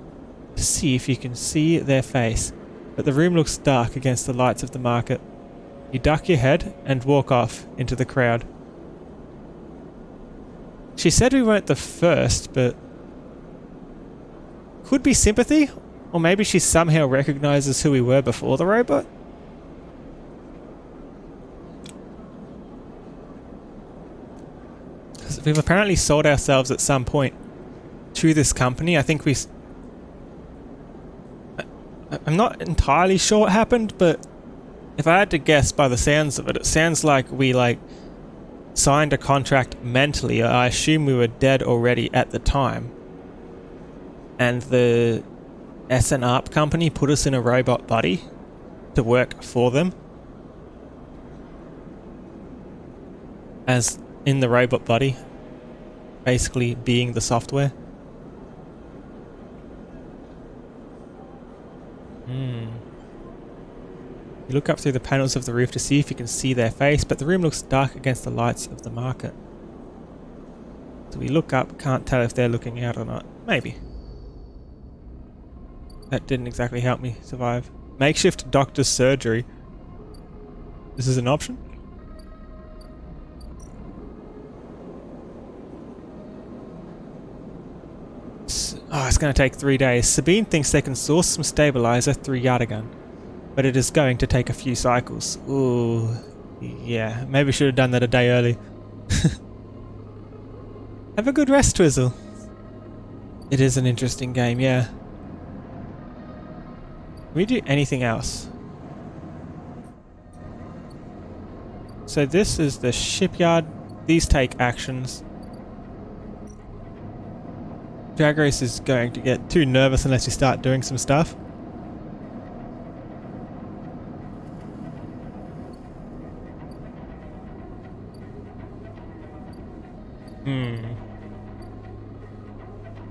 to see if you can see their face, but the room looks dark against the lights of the market. You duck your head and walk off into the crowd. She said we weren't the first, but could be sympathy, or maybe she somehow recognizes who we were before the robot. We've apparently sold ourselves at some point to this company. I think I'm not entirely sure what happened, but if I had to guess by the sounds of it, it sounds like we signed a contract mentally. I assume we were dead already at the time. And the SN-ARP company put us in a robot body to work for them. As in the robot body, basically being the software. You look up through the panels of the roof to see if you can see their face, but the room looks dark against the lights of the market. So we look up, can't tell if they're looking out or not. Maybe. That didn't exactly help me survive. Makeshift doctor's surgery. This is an option? Oh, it's going to take 3 days. Sabine thinks they can source some stabilizer through Yatagan, but it is going to take a few cycles. Ooh, yeah, maybe should have done that a day early. Have a good rest, Twizzle. It is an interesting game, yeah. Can we do anything else? So this is the shipyard. These take actions. Drag Race is going to get too nervous unless you start doing some stuff.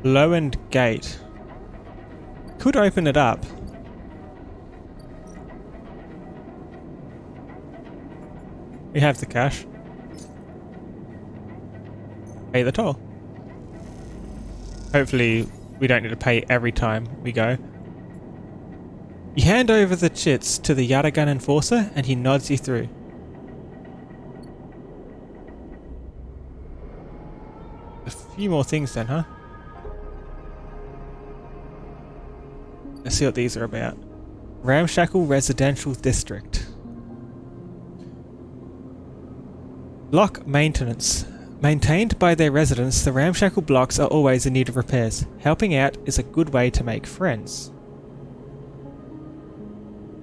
Low-end gate. Could open it up. We have the cash. Pay the toll. Hopefully we don't need to pay every time we go. You hand over the chits to the Yatagan enforcer and he nods you through. A few more things then, huh? Let's see what these are about. Ramshackle Residential District. Block maintenance. Maintained by their residents, the ramshackle blocks are always in need of repairs. Helping out is a good way to make friends.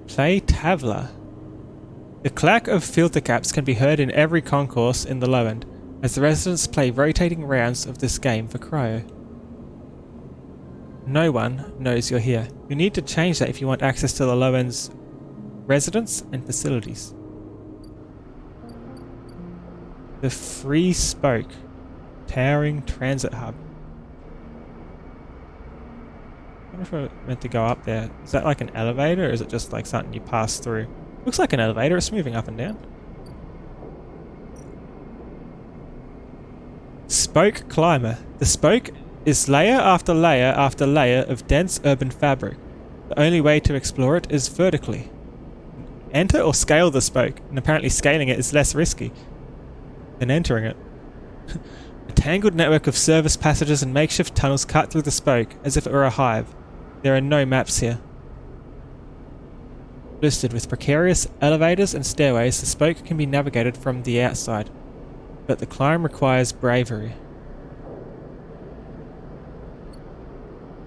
Play Tavla. The clack of filter caps can be heard in every concourse in the low end, as the residents play rotating rounds of this game for cryo. No one knows you're here. You need to change that if you want access to the low end's residents and facilities. The Free Spoke. Towering Transit Hub. I wonder if we're meant to go up there. Is that like an elevator, or is it just like something you pass through? Looks like an elevator. It's moving up and down. Spoke Climber. The spoke is layer after layer after layer of dense urban fabric. The only way to explore it is vertically. Enter or scale the spoke, and apparently scaling it is less risky than entering it. A tangled network of service passages and makeshift tunnels cut through the spoke as if it were a hive. There are no maps here. Listed with precarious elevators and stairways, the spoke can be navigated from the outside, but the climb requires bravery.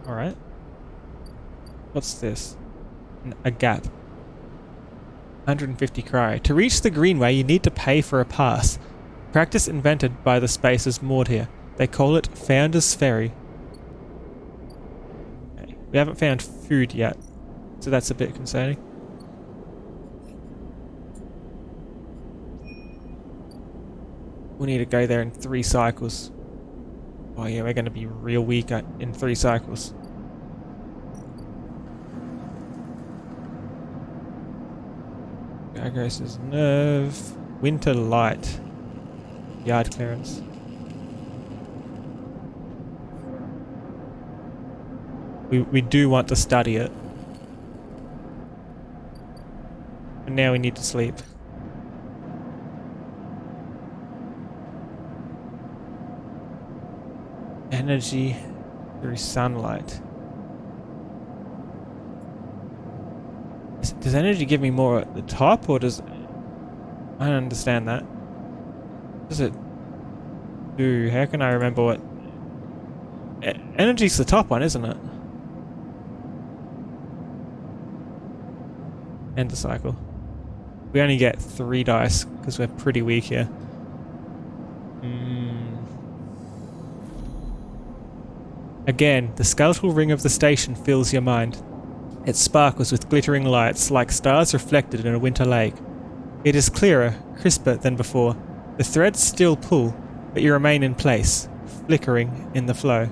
Alright. What's this? A gap. 150 cryo. To reach the Greenway, you need to pay for a pass. Practice invented by the spacers moored here. They call it Founder's Ferry. Okay. We haven't found food yet, so that's a bit concerning. We need to go there in 3 cycles. Oh yeah, we're going to be real weak in 3 cycles. Gargos's Nerve. Winter Light. Yard clearance. We do want to study it. And now we need to sleep. Energy through sunlight. Does energy give me more at the top, or does... I don't understand that. What does it do? How can I remember what... Energy's the top one, isn't it? End the cycle. We only get 3 dice, because we're pretty weak here. Again, the skeletal ring of the station fills your mind. It sparkles with glittering lights, like stars reflected in a winter lake. It is clearer, crisper than before. The threads still pull, but you remain in place, flickering in the flow.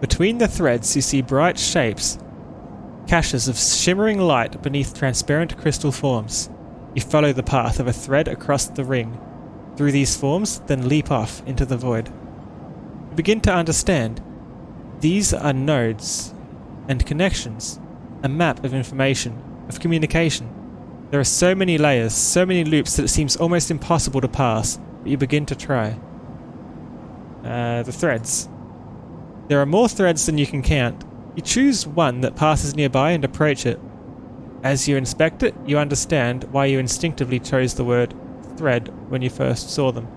Between the threads you see bright shapes, caches of shimmering light beneath transparent crystal forms. You follow the path of a thread across the ring. Through these forms, then leap off into the void. You begin to understand. These are nodes and connections, a map of information, of communication. There are so many layers, so many loops that it seems almost impossible to pass, but you begin to try. The threads. There are more threads than you can count. You choose one that passes nearby and approach it. As you inspect it, you understand why you instinctively chose the word thread when you first saw them.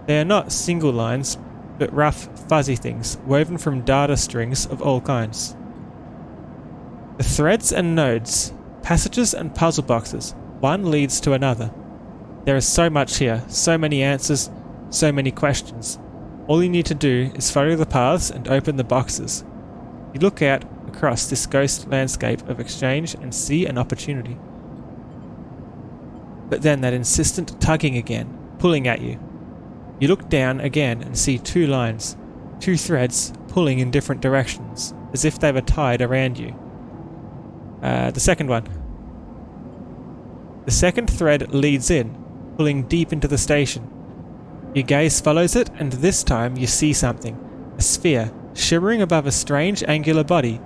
They are not single lines, but rough, fuzzy things, woven from data strings of all kinds. The threads and nodes, passages and puzzle boxes, one leads to another. There is so much here, so many answers, so many questions. All you need to do is follow the paths and open the boxes. You look out across this ghost landscape of exchange and see an opportunity. But then that insistent tugging again, pulling at you. You look down again and see 2 lines, 2 threads pulling in different directions, as if they were tied around you. The second one. The second thread leads in, pulling deep into the station. Your gaze follows it, and this time you see something. A sphere, shimmering above a strange angular body.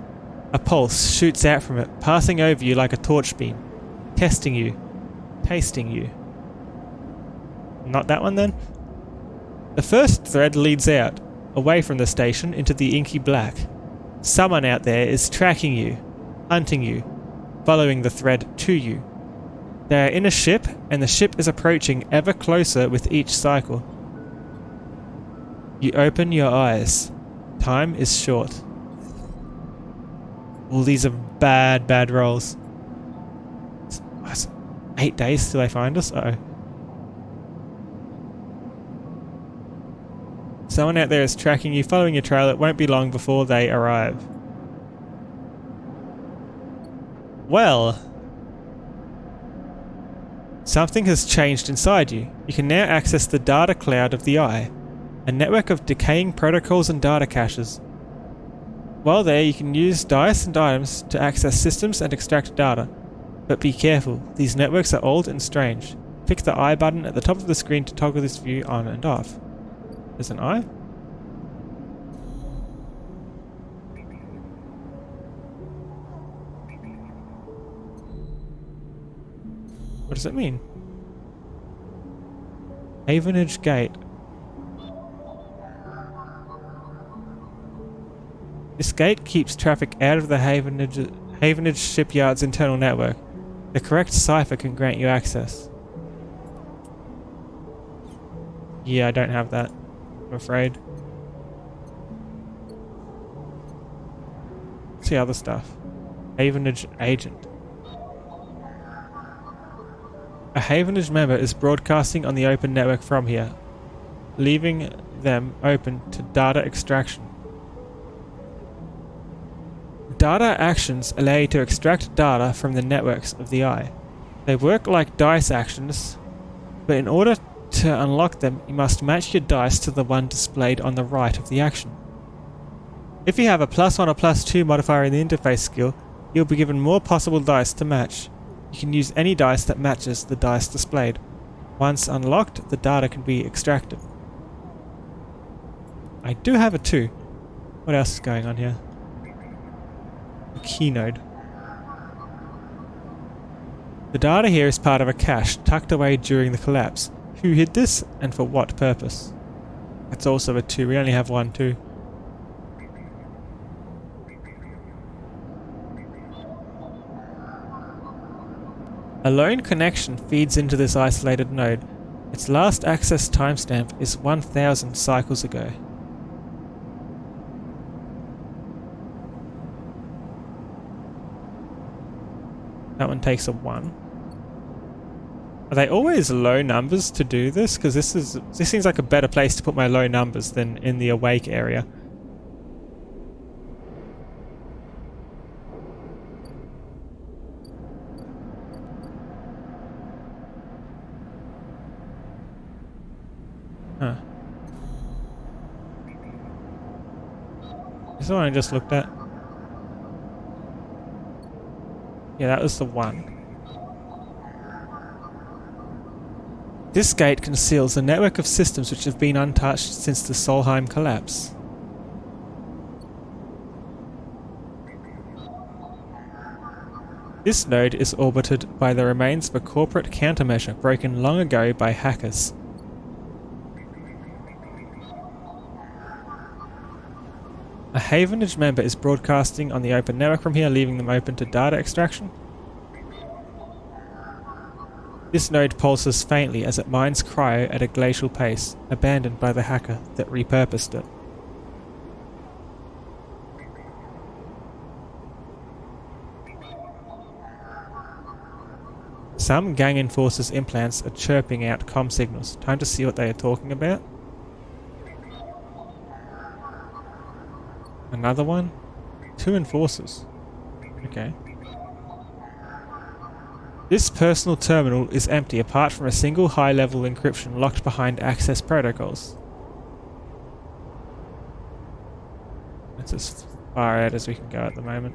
A pulse shoots out from it, passing over you like a torch beam, testing you. Tasting you. Not that one then? The first thread leads out, away from the station into the inky black. Someone out there is tracking you, hunting you, following the thread to you. They are in a ship, and the ship is approaching ever closer with each cycle. You open your eyes. Time is short. All these are bad rolls. 8 days till they find us? Uh-oh. Someone out there is tracking you, following your trail. It won't be long before they arrive. Well, something has changed inside you. You can now access the data cloud of the Eye, a network of decaying protocols and data caches. While there, you can use dice and items to access systems and extract data. But be careful, these networks are old and strange. Click the eye button at the top of the screen to toggle this view on and off. There's an eye? What does it mean? Havenage Gate. This gate keeps traffic out of the Havenage Shipyard's internal network. The correct cipher can grant you access. Yeah, I don't have that, I'm afraid. See other stuff. Havenage agent. A Havenage member is broadcasting on the open network from here, leaving them open to data extraction. Data actions allow you to extract data from the networks of the eye. They work like dice actions, but in order to unlock them, you must match your dice to the one displayed on the right of the action. If you have a +1 or +2 modifier in the interface skill, you'll be given more possible dice to match. You can use any dice that matches the dice displayed. Once unlocked, the data can be extracted. I do have a 2. What else is going on here? A key node. The data here is part of a cache tucked away during the collapse. Who hid this and for what purpose? That's also a 2. We only have 1 too. A lone connection feeds into this isolated node. Its last access timestamp is 1000 cycles ago. That one takes a 1. Are they always low numbers to do this? Because this seems like a better place to put my low numbers than in the awake area. Huh. This is the one I just looked at. Yeah, that was the 1. This gate conceals a network of systems which have been untouched since the Solheim collapse. This node is orbited by the remains of a corporate countermeasure broken long ago by hackers. A Havenage member is broadcasting on the open network from here, leaving them open to data extraction. This node pulses faintly as it mines cryo at a glacial pace, abandoned by the hacker that repurposed it. Some gang enforcers' implants are chirping out comm signals. Time to see what they are talking about. Another one? 2 enforcers. Okay. This personal terminal is empty apart from a single high-level encryption locked behind access protocols. That's as far out as we can go at the moment.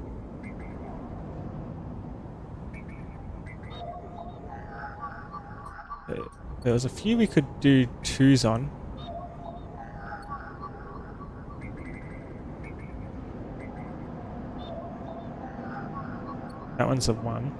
There was a few we could do 2s on. That one's a 1.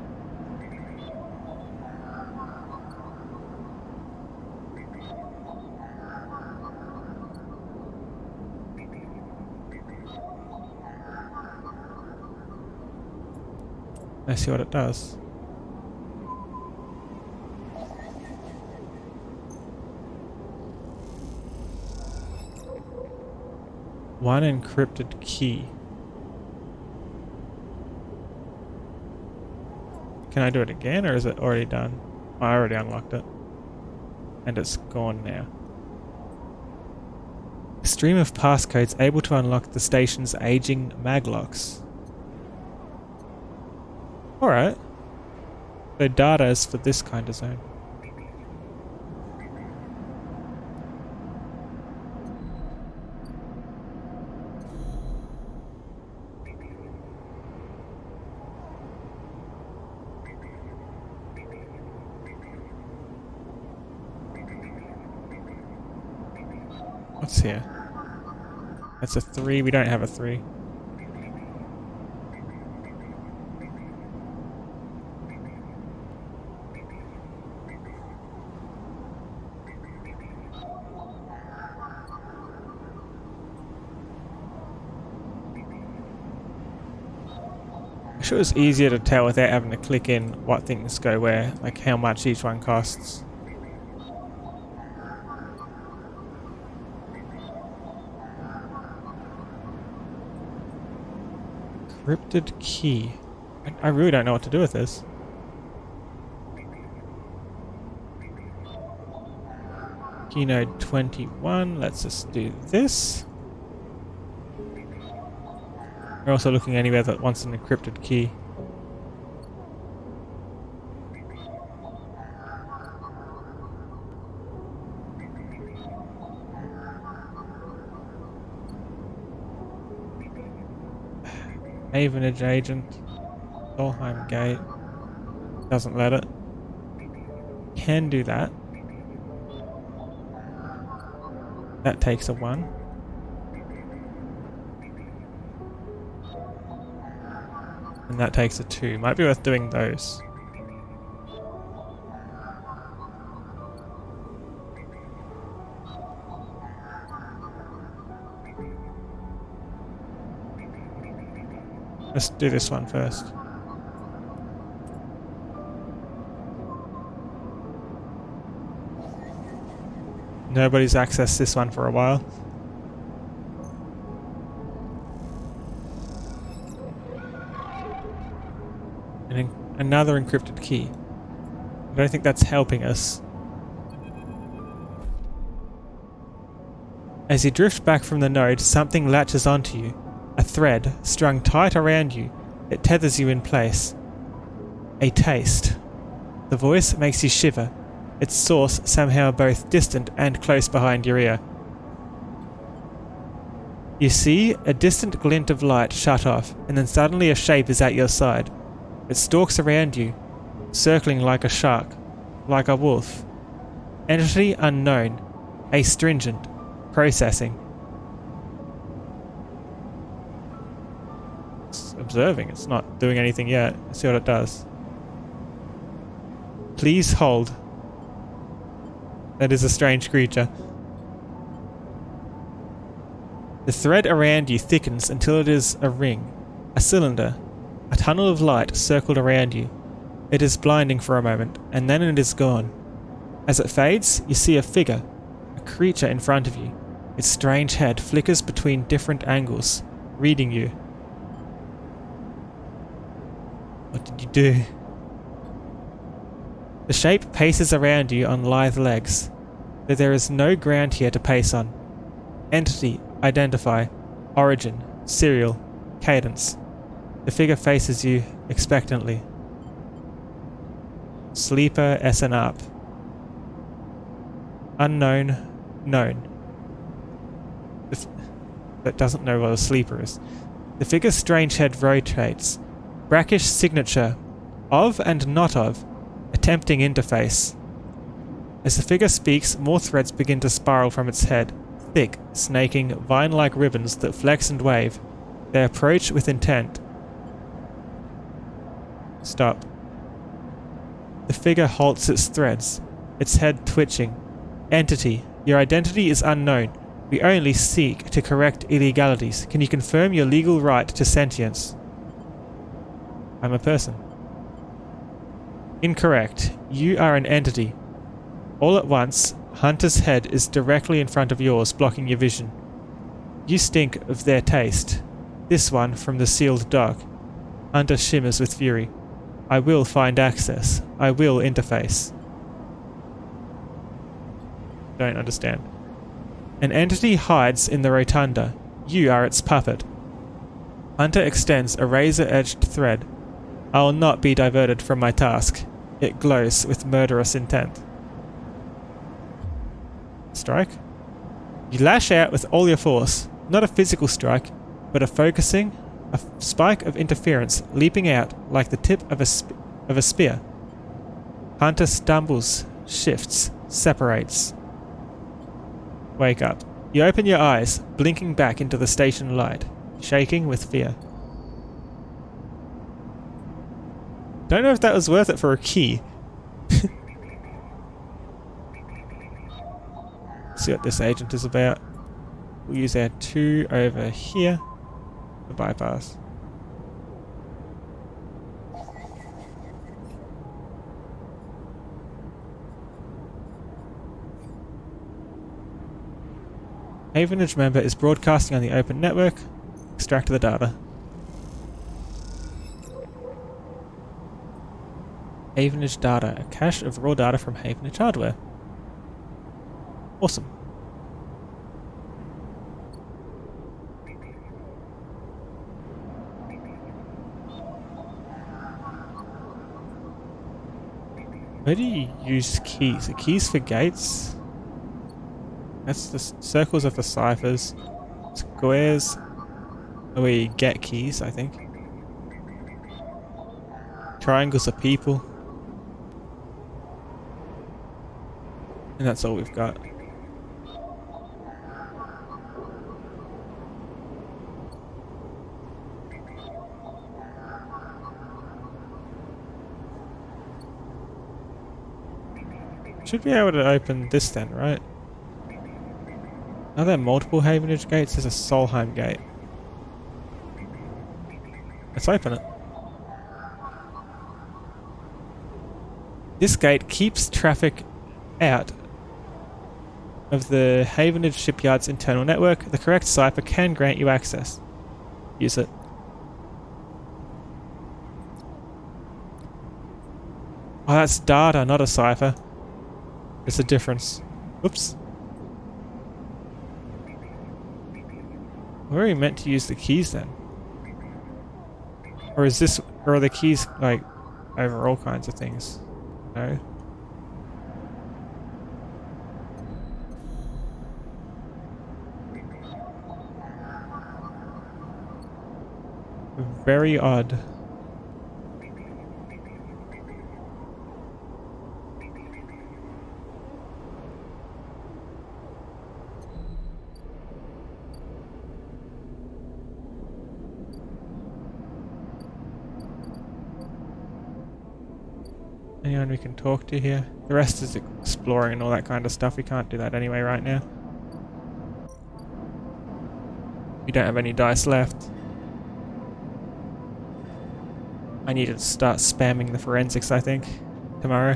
Let's see what it does. One encrypted key. Can I do it again, or is it already done? Oh, I already unlocked it. And it's gone now. A stream of passcodes able to unlock the station's aging maglocks. Alright. So data is for this kind of zone. What's here? That's a 3. We don't have a 3. I'm sure it's easier to tell without having to click in what things go where, like how much each one costs. Encrypted key. I really don't know what to do with this. Keynode 21, let's just do this. We're also looking anywhere that wants an encrypted key. Havenage agent. Solheim gate. Doesn't let it. Can do that. That takes a 1. And that takes a 2. Might be worth doing those. Let's do this one first. Nobody's accessed this one for a while. And another encrypted key. I don't think that's helping us. As you drift back from the node, something latches onto you. A thread, strung tight around you. It tethers you in place. A taste. The voice makes you shiver. Its source somehow both distant and close behind your ear. You see a distant glint of light shut off, and then suddenly a shape is at your side. It stalks around you, circling like a shark, like a wolf. Entity unknown, astringent, processing. It's observing, it's not doing anything yet. Let's see what it does. Please hold. That is a strange creature. The thread around you thickens until it is a ring, a cylinder, a tunnel of light circled around you. It is blinding for a moment, and then it is gone. As it fades, you see a figure, a creature in front of you. Its strange head flickers between different angles, reading you. What did you do? The shape paces around you on lithe legs, though there is no ground here to pace on. Entity, identify, origin, serial, cadence. The figure faces you expectantly. Sleeper SNARP. Unknown, known. That doesn't know what a sleeper is. The figure's strange head rotates. Brackish signature, of and not of, attempting interface. As the figure speaks, more threads begin to spiral from its head, thick, snaking, vine-like ribbons that flex and wave. They approach with intent. Stop. The figure halts its threads, its head twitching. Entity, your identity is unknown. We only seek to correct illegalities. Can you confirm your legal right to sentience? I'm a person. Incorrect. You are an entity. All at once, Hunter's head is directly in front of yours, blocking your vision. You stink of their taste. This one from the sealed dock. Hunter shimmers with fury. I will find access. I will interface. Don't understand. An entity hides in the rotunda. You are its puppet. Hunter extends a razor-edged thread. I will not be diverted from my task. It glows with murderous intent. Strike? You lash out with all your force. Not a physical strike, but a focusing, a spike of interference leaping out like the tip of a spear. Hunter stumbles, shifts, separates. Wake up. You open your eyes, blinking back into the station light, shaking with fear. Don't know if that was worth it for a key. See what this agent is about. We'll use our 2 over here to bypass. Havenage member is broadcasting on the open network. Extract the data. Havenage data. A cache of raw data from Havenage hardware. Awesome. Where do you use keys? The keys for gates? That's the circles of the ciphers. Squares are where you get keys, I think. Triangles are people. And that's all we've got. Should be able to open this then, right? Are there multiple Havenage gates? There's a Solheim gate. Let's open it. This gate keeps traffic out of the Havenage shipyard's internal network. The correct cipher can grant you access. Use it. Oh, that's data, not a cipher. There's a difference. Oops. Where are we meant to use the keys then? Or is this, or are the keys like over all kinds of things? No. Very odd. Anyone we can talk to here? The rest is exploring and all that kind of stuff. We can't do that anyway right now. We don't have any dice left. I need to start spamming the forensics, I think, tomorrow.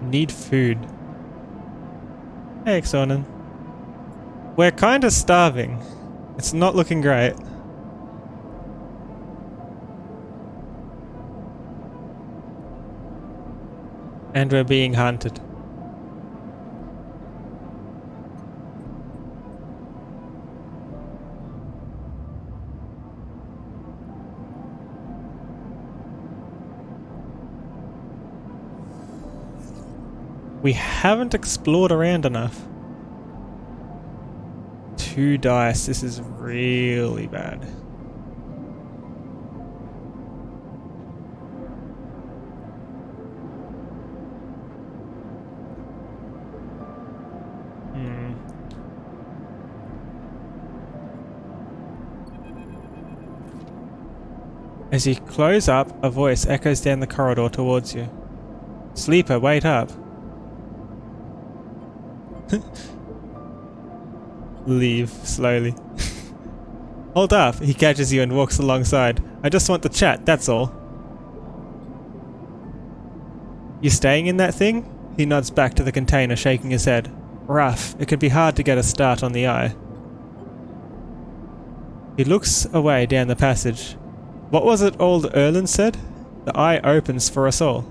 Need food. Hey, Xonan. We're kind of starving. It's not looking great. And we're being hunted. We haven't explored around enough. 2 dice. This is really bad. As you close up, a voice echoes down the corridor towards you. Sleeper, wait up. Leave slowly. Hold up, he catches you and walks alongside. I just want to chat, that's all. You staying in that thing? He nods back to the container, shaking his head. Rough, it could be hard to get a start on the eye. He looks away down the passage. What was it old Erlen said? The eye opens for us all.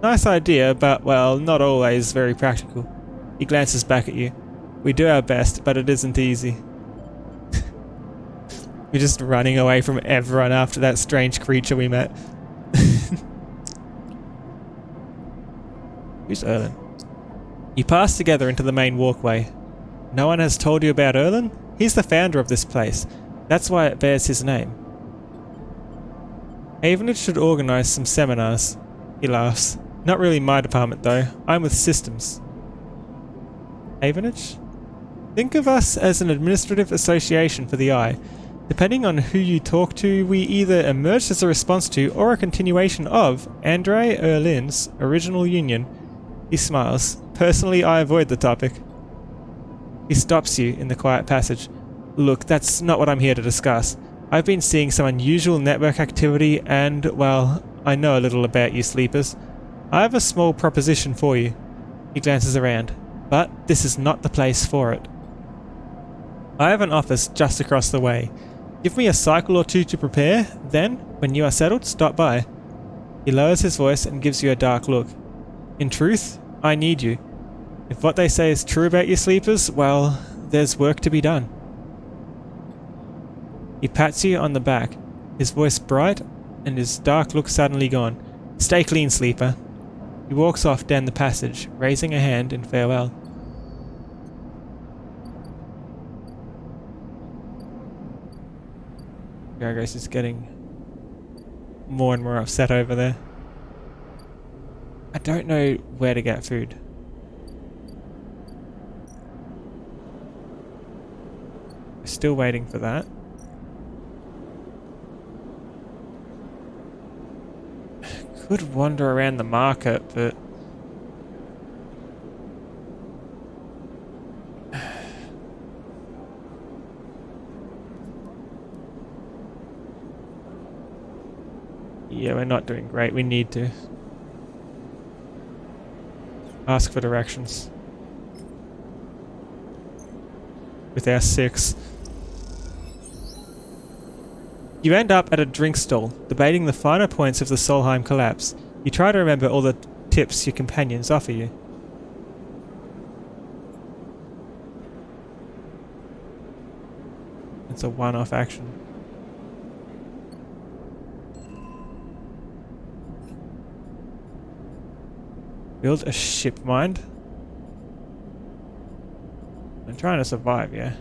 Nice idea, but well, not always very practical. He glances back at you. We do our best, but it isn't easy. We're just running away from everyone after that strange creature we met. Who's Erlen? You pass together into the main walkway. No one has told you about Erlen? He's the founder of this place. That's why it bears his name. Havenage should organize some seminars. He laughs. Not really my department though. I'm with systems. Havenage? Think of us as an administrative association for the Eye. Depending on who you talk to, we either emerged as a response to or a continuation of Andre Erlin's original union. He smiles. Personally, I avoid the topic. He stops you in the quiet passage. Look, that's not what I'm here to discuss. I've been seeing some unusual network activity and, well, I know a little about you sleepers. I have a small proposition for you. He glances around. But this is not the place for it. I have an office just across the way. Give me a cycle or two to prepare, then, when you are settled, stop by. He lowers his voice and gives you a dark look. In truth, I need you. If what they say is true about you sleepers, well, there's work to be done. He pats you on the back, his voice bright and his dark look suddenly gone. Stay clean, sleeper. He walks off down the passage, raising a hand in farewell. Garagos is getting more and more upset over there. I don't know where to get food. Still waiting for that. Could wander around the market, but yeah, we're not doing great. We need to ask for directions with our 6. You end up at a drink stall, debating the finer points of the Solheim collapse. You try to remember all the tips your companions offer you. It's a one-off action. Build a ship mind. I'm trying to survive, yeah.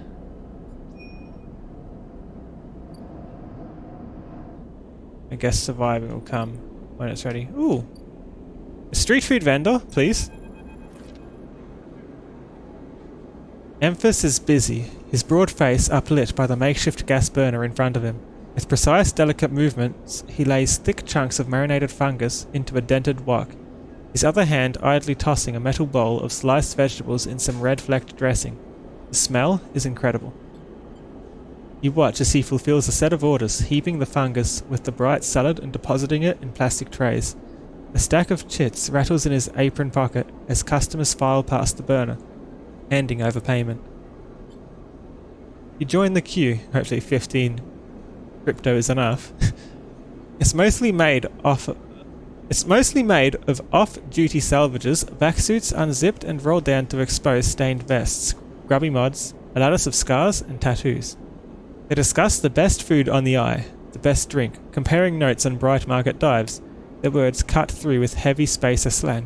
I guess surviving will come when it's ready. Ooh! A street food vendor, please. Emphas is busy, his broad face uplit by the makeshift gas burner in front of him. With precise, delicate movements, he lays thick chunks of marinated fungus into a dented wok, his other hand idly tossing a metal bowl of sliced vegetables in some red-flecked dressing. The smell is incredible. You watch as he fulfills a set of orders, heaping the fungus with the bright salad and depositing it in plastic trays. A stack of chits rattles in his apron pocket as customers file past the burner, handing over payment. You join the queue, hopefully 15 crypto is enough. It's mostly made of off-duty salvages, vac suits unzipped and rolled down to expose stained vests, grubby mods, a lattice of scars and tattoos. They discuss the best food on the eye, the best drink, comparing notes on bright market dives, their words cut through with heavy spacer slang.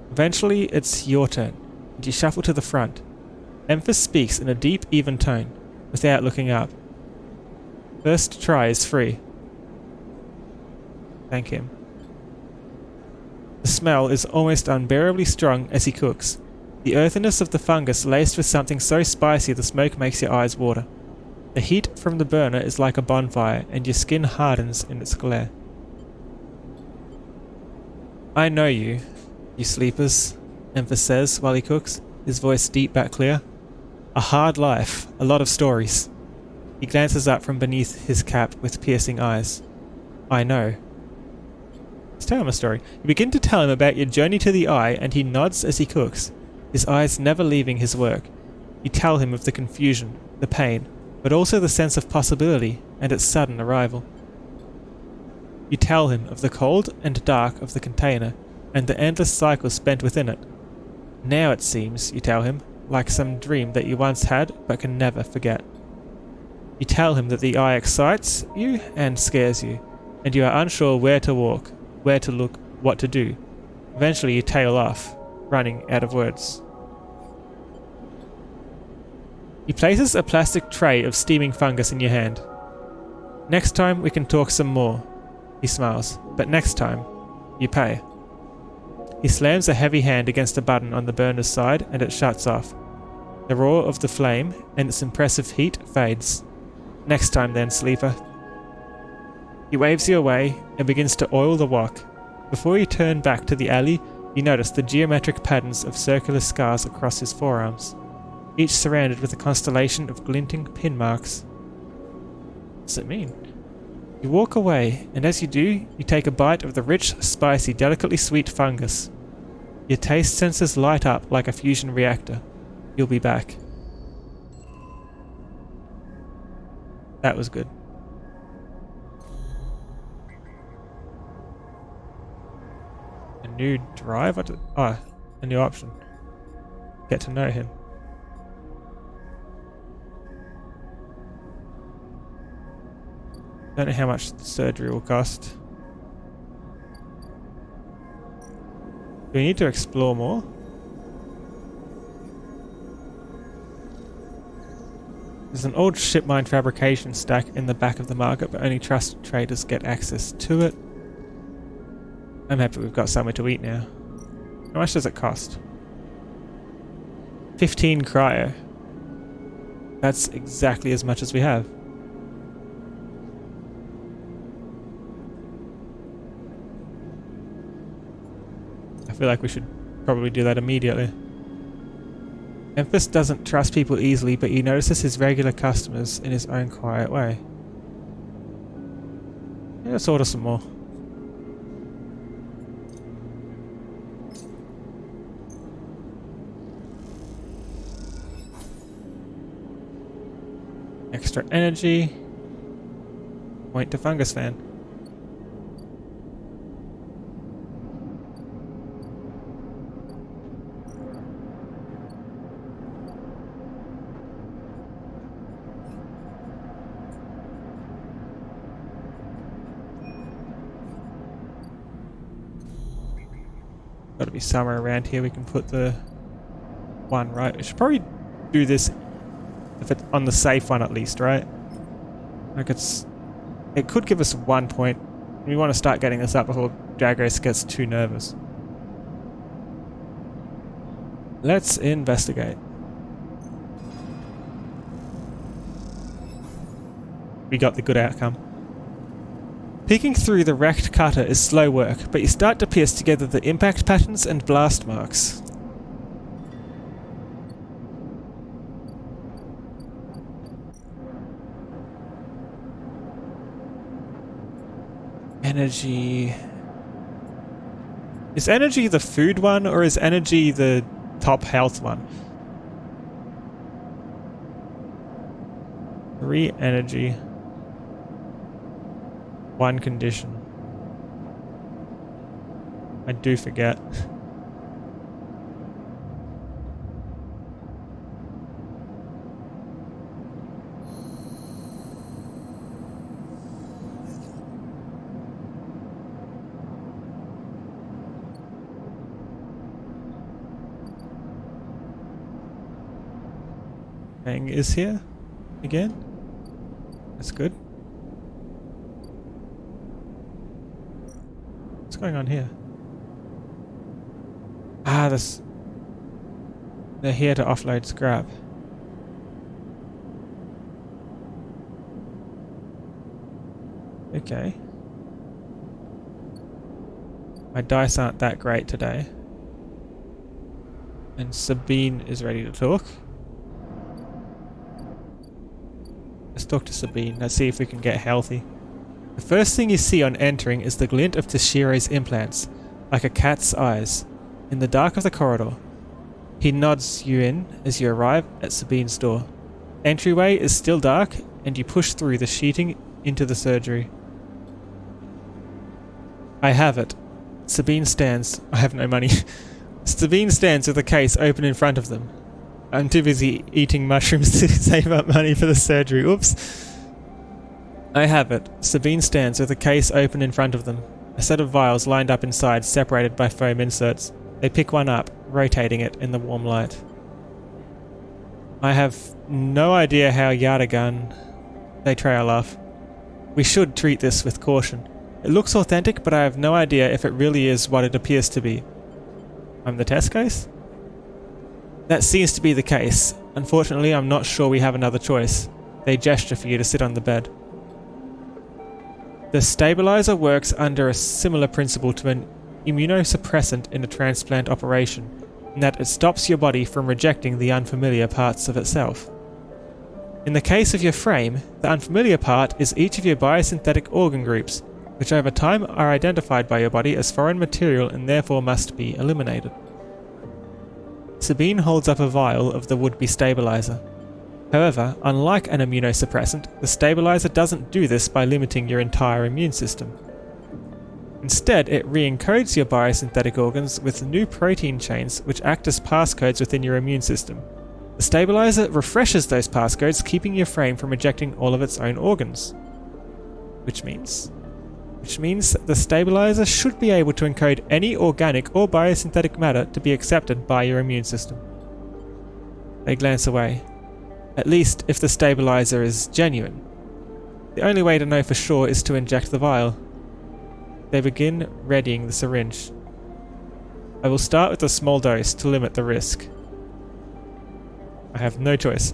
Eventually, it's your turn, and you shuffle to the front. Emphas speaks in a deep, even tone, without looking up. First try is free. Thank him. The smell is almost unbearably strong as he cooks. The earthiness of the fungus laced with something so spicy the smoke makes your eyes water. The heat from the burner is like a bonfire, and your skin hardens in its glare. I know you, you sleepers, Emphas says while he cooks, his voice deep but clear. A hard life, a lot of stories. He glances up from beneath his cap with piercing eyes. I know. Let's tell him a story. You begin to tell him about your journey to the Eye, and he nods as he cooks, his eyes never leaving his work. You tell him of the confusion, the pain, but also the sense of possibility and its sudden arrival. You tell him of the cold and dark of the container, and the endless cycle spent within it. Now it seems, you tell him, like some dream that you once had but can never forget. You tell him that the Eye excites you and scares you, and you are unsure where to walk, where to look, what to do. Eventually you tail off, running out of words. He places a plastic tray of steaming fungus in your hand. Next time we can talk some more, he smiles, but next time, you pay. He slams a heavy hand against a button on the burner's side and it shuts off. The roar of the flame and its impressive heat fades. Next time then, sleeper. He waves you away and begins to oil the wok. Before you turn back to the alley, you notice the geometric patterns of circular scars across his forearms, each surrounded with a constellation of glinting pin marks. What does it mean? You walk away, and as you do, you take a bite of the rich, spicy, delicately sweet fungus. Your taste senses light up like a fusion reactor. You'll be back. That was good. A new drive? Oh, a new option. Get to know him. Don't know how much the surgery will cost. Do we need to explore more? There's an old ship mine fabrication stack in the back of the market, but only trusted traders get access to it. I'm happy we've got somewhere to eat now. How much does it cost? 15 cryo. That's exactly as much as we have. I feel like we should probably do that immediately. Memphis doesn't trust people easily, but he notices his regular customers in his own quiet way. Yeah, let's order some more. Extra energy. Point to Fungus Fan. Got to be somewhere around here we can put the one, right? We should probably do this if it's on the safe one at least, right? Like it could give us 1 point. We want to start getting this up before Jagras gets too nervous. Let's investigate. We got the good outcome. Picking through the wrecked cutter is slow work, but you start to piece together the impact patterns and blast marks. Energy. Is energy the food one, or is energy the top health one? 3 energy. 1 condition. I do forget. Hang is here again. That's good. What's going on here? Ah, they're here to offload scrap. Okay. My dice aren't that great today. And Sabine is ready to talk. Let's talk to Sabine. Let's see if we can get healthy. The first thing you see on entering is the glint of Tashiro's implants, like a cat's eyes, in the dark of the corridor. He nods you in as you arrive at Sabine's door. Entryway is still dark, and you push through the sheeting into the surgery. I have it. Sabine stands. I have no money. Sabine stands with the case open in front of them. I'm too busy eating mushrooms to save up money for the surgery. Oops. I have it. Sabine stands with a case open in front of them. A set of vials lined up inside, separated by foam inserts. They pick one up, rotating it in the warm light. I have no idea how Yardagan... They trail off. We should treat this with caution. It looks authentic, but I have no idea if it really is what it appears to be. I'm the test case? That seems to be the case. Unfortunately, I'm not sure we have another choice. They gesture for you to sit on the bed. The stabilizer works under a similar principle to an immunosuppressant in a transplant operation, in that it stops your body from rejecting the unfamiliar parts of itself. In the case of your frame, the unfamiliar part is each of your biosynthetic organ groups, which over time are identified by your body as foreign material and therefore must be eliminated. Sabine holds up a vial of the would-be stabilizer. However, unlike an immunosuppressant, the stabilizer doesn't do this by limiting your entire immune system. Instead, it re-encodes your biosynthetic organs with new protein chains which act as passcodes within your immune system. The stabilizer refreshes those passcodes, keeping your frame from rejecting all of its own organs. Which means that the stabilizer should be able to encode any organic or biosynthetic matter to be accepted by your immune system. They glance away. At least if the stabilizer is genuine. The only way to know for sure is to inject the vial. They begin readying the syringe. I will start with a small dose to limit the risk. I have no choice.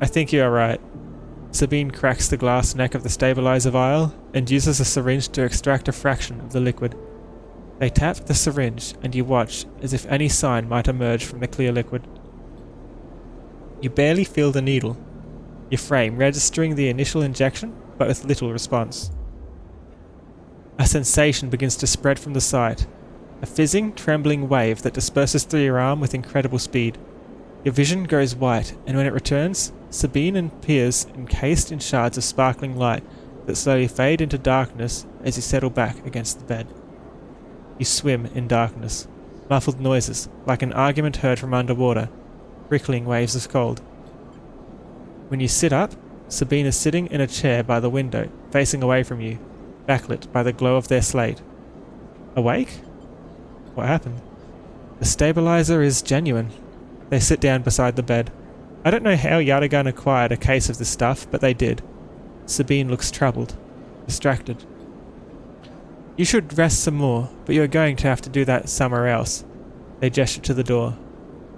I think you are right. Sabine cracks the glass neck of the stabilizer vial and uses a syringe to extract a fraction of the liquid. They tap the syringe and you watch as if any sign might emerge from the clear liquid. You barely feel the needle, your frame registering the initial injection but with little response. A sensation begins to spread from the site, a fizzing, trembling wave that disperses through your arm with incredible speed. Your vision goes white, and when it returns, Sabine appears encased in shards of sparkling light that slowly fade into darkness as you settle back against the bed. You swim in darkness, muffled noises like an argument heard from underwater, trickling waves of cold. When you sit up, Sabine is sitting in a chair by the window, facing away from you, backlit by the glow of their slate. Awake? What happened? The stabilizer is genuine. They sit down beside the bed. I don't know how Yatagan acquired a case of this stuff, but they did. Sabine looks troubled, distracted. You should rest some more, but you're going to have to do that somewhere else. They gesture to the door.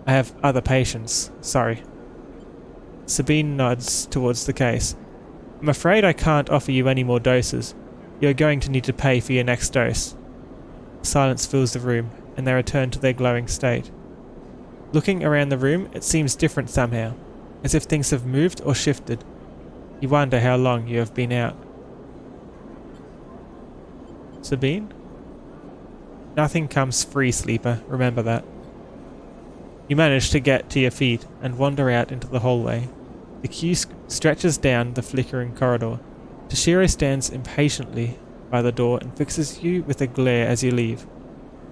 I have other patients, sorry. Sabine nods towards the case. I'm afraid I can't offer you any more doses. You're going to need to pay for your next dose. Silence fills the room, and they return to their glowing state. Looking around the room, it seems different somehow, as if things have moved or shifted. You wonder how long you have been out. Sabine? Nothing comes free, sleeper, remember that. You manage to get to your feet and wander out into the hallway. The queue stretches down the flickering corridor. Toshiro stands impatiently by the door and fixes you with a glare as you leave.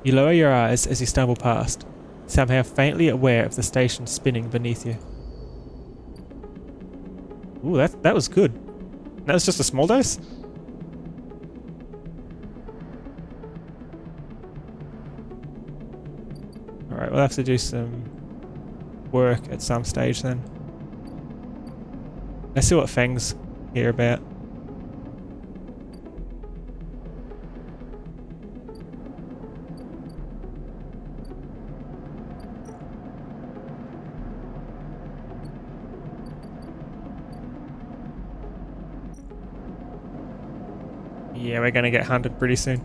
You lower your eyes as you stumble past, somehow faintly aware of the station spinning beneath you. Ooh, that was good. That was just a small dose? Alright, we'll have to do some work at some stage then. Let's see what Feng's here about. Yeah, we're gonna get hunted pretty soon.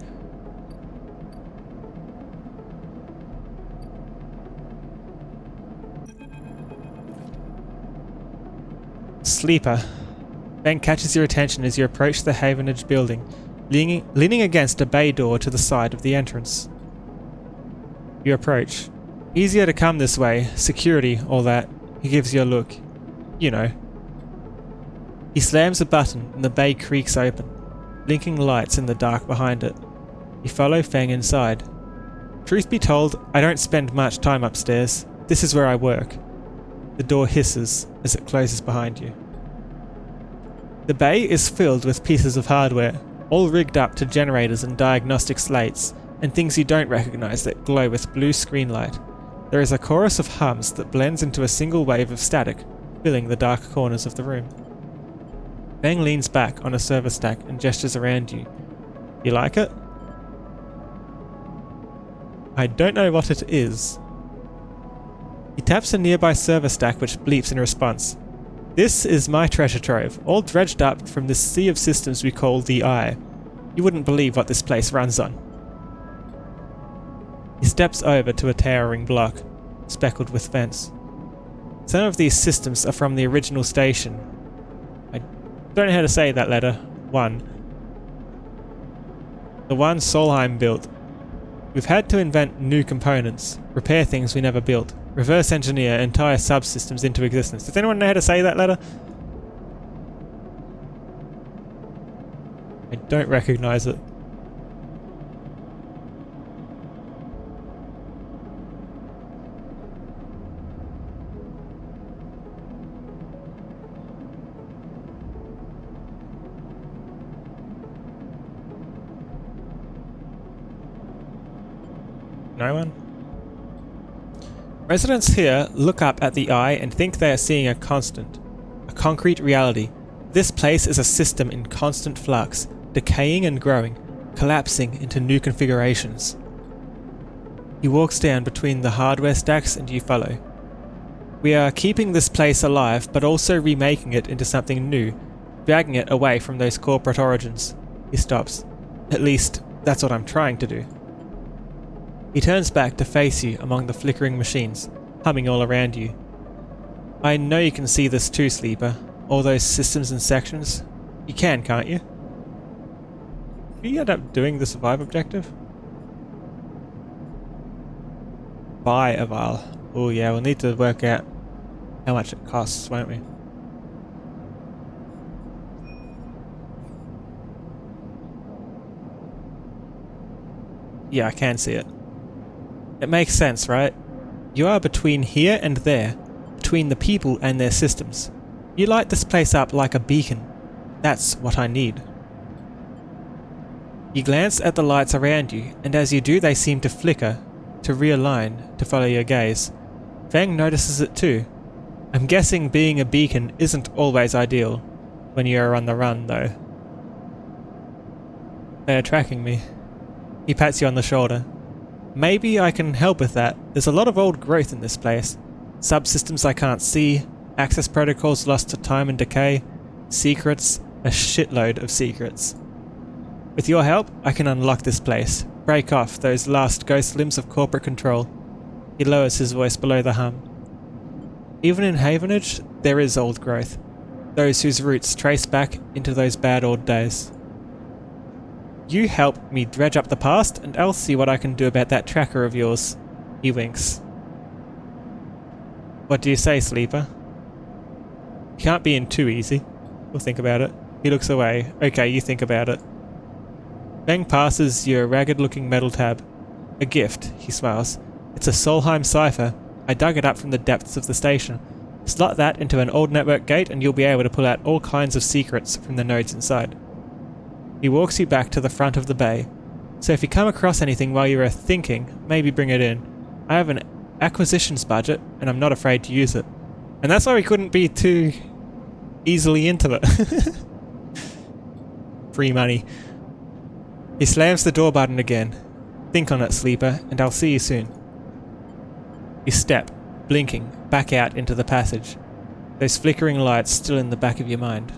Sleeper. Feng catches your attention as you approach the Havenage building, leaning against a bay door to the side of the entrance. You approach. Easier to come this way, security, all that. He gives you a look. You know. He slams a button and the bay creaks open, blinking lights in the dark behind it. You follow Feng inside. Truth be told, I don't spend much time upstairs. This is where I work. The door hisses as it closes behind you. The bay is filled with pieces of hardware, all rigged up to generators and diagnostic slates, and things you don't recognize that glow with blue screen light. There is a chorus of hums that blends into a single wave of static, filling the dark corners of the room. Feng leans back on a server stack and gestures around you. You like it? I don't know what it is. He taps a nearby server stack which bleeps in response. This is my treasure trove, all dredged up from this sea of systems we call the Eye. You wouldn't believe what this place runs on. He steps over to a towering block, speckled with vents. Some of these systems are from the original station. I don't know how to say that letter. 1. The one Solheim built. We've had to invent new components, repair things we never built. Reverse engineer entire subsystems into existence. Does anyone know how to say that letter? I don't recognize it. No one? Residents here look up at the eye and think they are seeing a constant, a concrete reality. This place is a system in constant flux, decaying and growing, collapsing into new configurations. He walks down between the hardware stacks and you follow. We are keeping this place alive, but also remaking it into something new, dragging it away from those corporate origins. He stops. At least, that's what I'm trying to do. He turns back to face you among the flickering machines, humming all around you. I know you can see this too, Sleeper. All those systems and sections. You can, can't you? Did you end up doing the survive objective? Buy a vial. Oh yeah, we'll need to work out how much it costs, won't we? Yeah, I can see it. It makes sense, right? You are between here and there, between the people and their systems. You light this place up like a beacon. That's what I need. You glance at the lights around you, and as you do they seem to flicker, to realign, to follow your gaze. Fang notices it too. I'm guessing being a beacon isn't always ideal, when you are on the run though. They are tracking me. He pats you on the shoulder. Maybe I can help with that. There's a lot of old growth in this place. Subsystems I can't see, access protocols lost to time and decay, secrets, a shitload of secrets. With your help, I can unlock this place, break off those last ghost limbs of corporate control. He lowers his voice below the hum. Even in Havenage, there is old growth. Those whose roots trace back into those bad old days. You help me dredge up the past, and I'll see what I can do about that tracker of yours. He winks. What do you say, Sleeper? Can't be in too easy. We'll think about it. He looks away. Okay, you think about it. Fang passes you a ragged-looking metal tab. A gift, he smiles. It's a Solheim cipher. I dug it up from the depths of the station. Slot that into an old network gate and you'll be able to pull out all kinds of secrets from the nodes inside. He walks you back to the front of the bay. So if you come across anything while you are thinking, maybe bring it in. I have an acquisitions budget, and I'm not afraid to use it. And that's why we couldn't be too easily into it. Free money. He slams the door button again. Think on it, Sleeper, and I'll see you soon. You step, blinking, back out into the passage. Those flickering lights still in the back of your mind.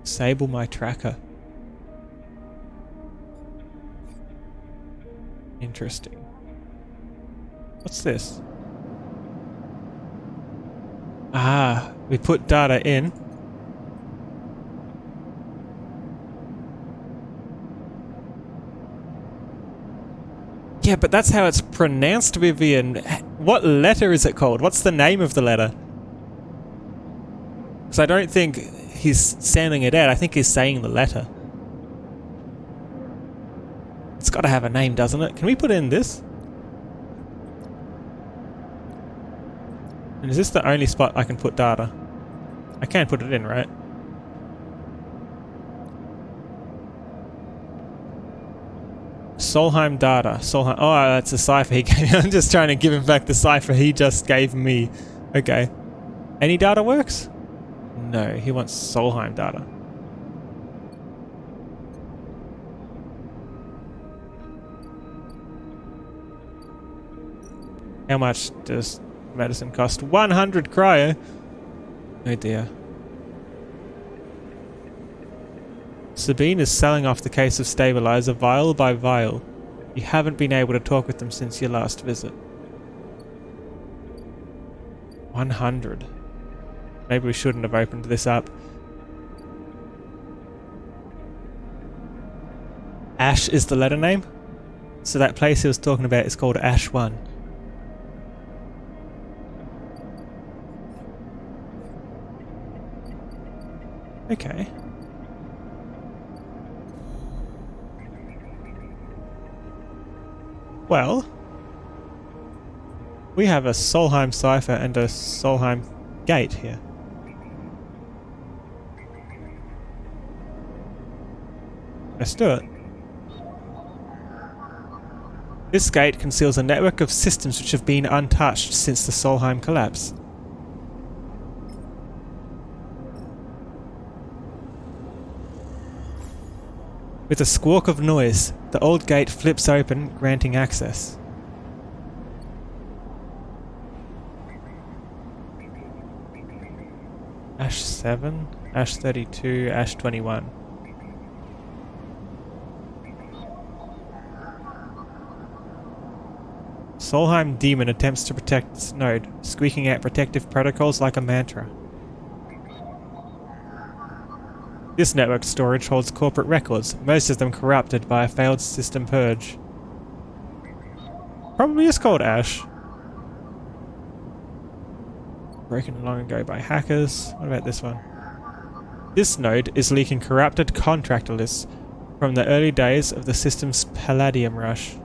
Disable my tracker. Interesting. What's this? Ah, we put data in. Yeah, but that's how it's pronounced, Vivian. What letter is it called? What's the name of the letter? Because I don't think he's sounding it out. I think he's saying the letter. It's got to have a name, doesn't it? Can we put in this? And is this the only spot I can put data? I can put it in, right? Solheim data. Solheim. Oh, that's a cipher he gave me. I'm just trying to give him back the cipher he just gave me. Okay. Any data works? No, he wants Solheim data. How much does medicine cost? 100 cryo. Oh dear. Sabine is selling off the case of stabilizer vial by vial. You haven't been able to talk with them since your last visit. 100. Maybe we shouldn't have opened this up. Ash is the letter name. So that place he was talking about is called Ash 1. Okay. Well, we have a Solheim cipher and a Solheim gate here. Let's do it. This gate conceals a network of systems which have been untouched since the Solheim collapse. With a squawk of noise, the old gate flips open, granting access. Ash 7, Ash 32, Ash 21. Solheim Demon attempts to protect its node, squeaking out protective protocols like a mantra. This network storage holds corporate records, most of them corrupted by a failed system purge. Probably is called Ash. Broken long ago by hackers. What about this one? This node is leaking corrupted contractor lists from the early days of the system's Palladium rush.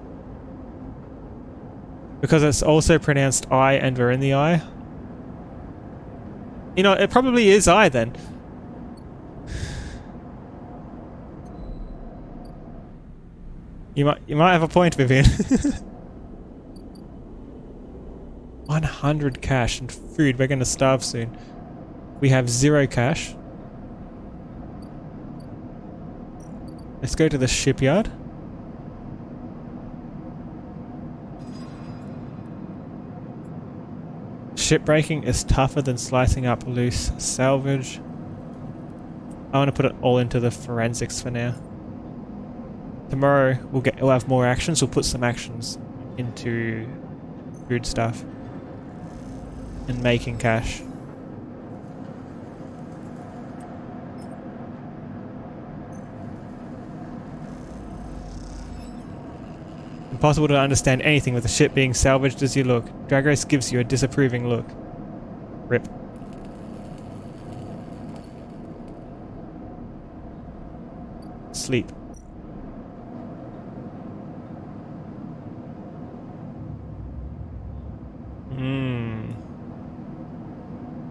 Because it's also pronounced I and we're in the eye. You know, it probably is I then. You might have a point, Vivian. 100 cash and food. We're going to starve soon. We have 0 cash. Let's go to the shipyard. Shipbreaking is tougher than slicing up loose salvage. I want to put it all into the forensics for now. Tomorrow we'll have more actions. We'll put some actions into food stuff and making cash. Impossible to understand anything with the ship being salvaged as you look. Dragos gives you a disapproving look. Rip. Sleep.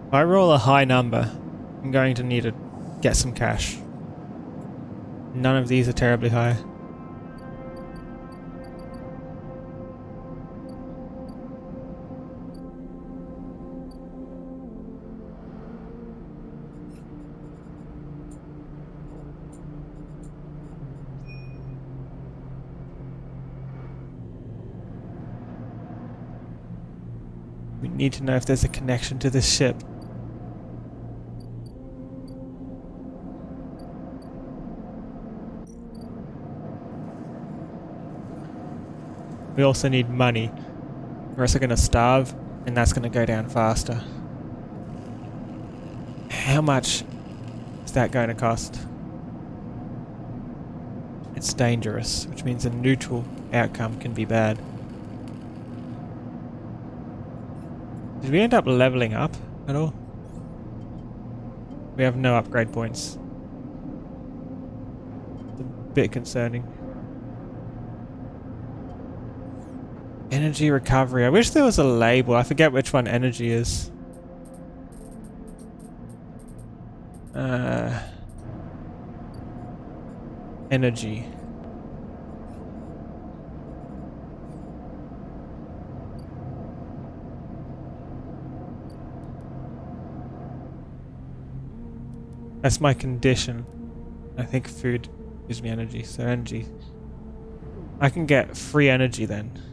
If I roll a high number, I'm going to need to get some cash. None of these are terribly high. We need to know if there's a connection to this ship. We also need money. We're also going to starve, and that's going to go down faster. How much is that going to cost? It's dangerous, which means a neutral outcome can be bad. Did we end up leveling up at all? We have no upgrade points. It's a bit concerning. Energy recovery. I wish there was a label. I forget which one energy is. Energy. That's my condition. I think food gives me energy, so energy. I can get free energy then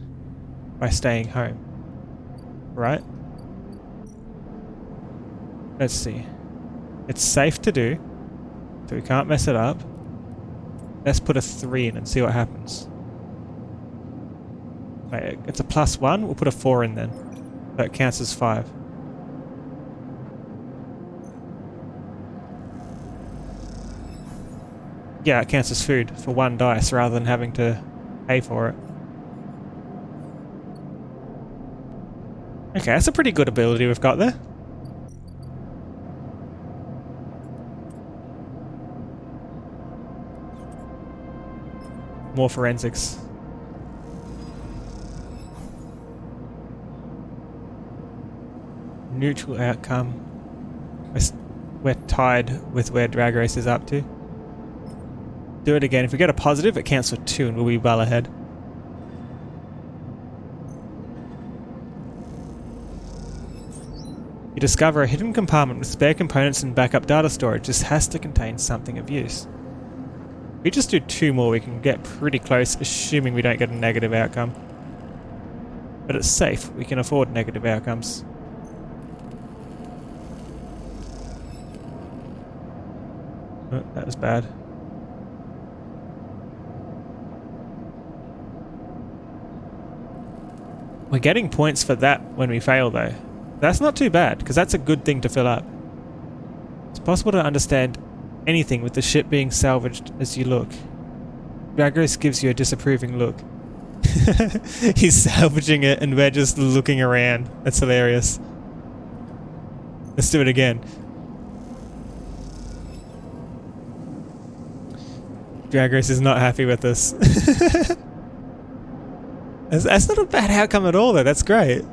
by staying home, right? Let's see. It's safe to do, so we can't mess it up. Let's put a 3 in and see what happens. Wait, it's a +1? We'll put a 4 in then. So it counts as 5. yeah, it counts as food for 1 dice rather than having to pay for it. Okay, that's a pretty good ability we've got there. More forensics. Neutral outcome. We're tied with where Drag Race is up to. Do it again. If we get a positive, it counts for 2 and we'll be well ahead. You discover a hidden compartment with spare components and backup data storage. This has to contain something of use. If we just do 2 more, we can get pretty close, assuming we don't get a negative outcome. But it's safe. We can afford negative outcomes. Oh, that was bad. We're getting points for that when we fail though. That's not too bad, because that's a good thing to fill up. It's possible to understand anything with the ship being salvaged as you look. Drag Race gives you a disapproving look. He's salvaging it and we're just looking around. That's hilarious. Let's do it again. Drag Race is not happy with us. That's not a bad outcome at all though, that's great.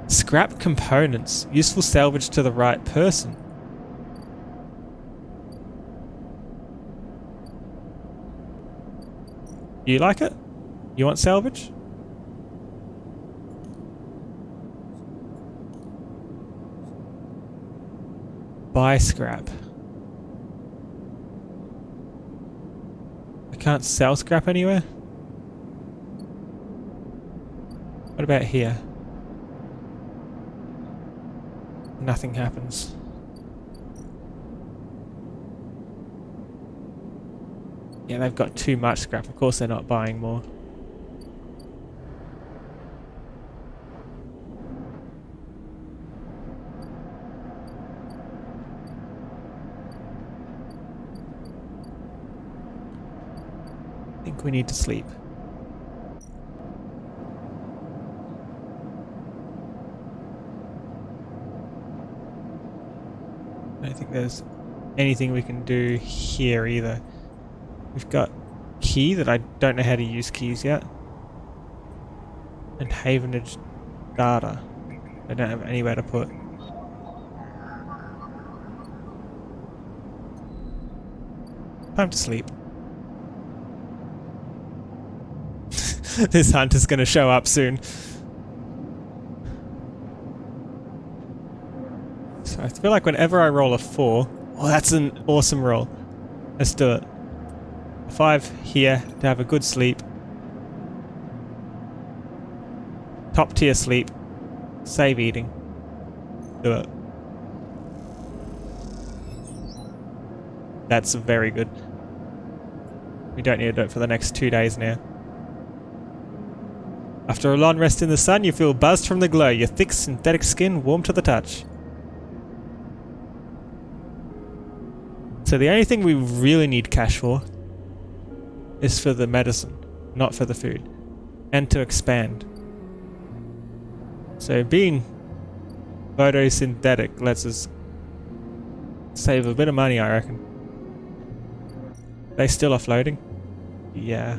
Scrap components. Useful salvage to the right person. You like it? You want salvage? Buy scrap. I can't sell scrap anywhere? What about here? Nothing happens. Yeah, they've got too much scrap. Of course they're not buying more. I think we need to sleep. I don't think there's anything we can do here either. We've got key that I don't know how to use keys yet. And Havenage data. I don't have anywhere to put. Time to sleep. This hunt is going to show up soon. So I feel like whenever I roll a 4... Oh, that's an awesome roll. Let's do it. 5 here to have a good sleep. Top tier sleep. Save eating. Do it. That's very good. We don't need to do it for the next 2 days now. After a long rest in the sun, you feel buzzed from the glow. Your thick synthetic skin warm to the touch. So the only thing we really need cash for is for the medicine, not for the food. And to expand. So being photosynthetic lets us save a bit of money, I reckon. They still are floating? Yeah.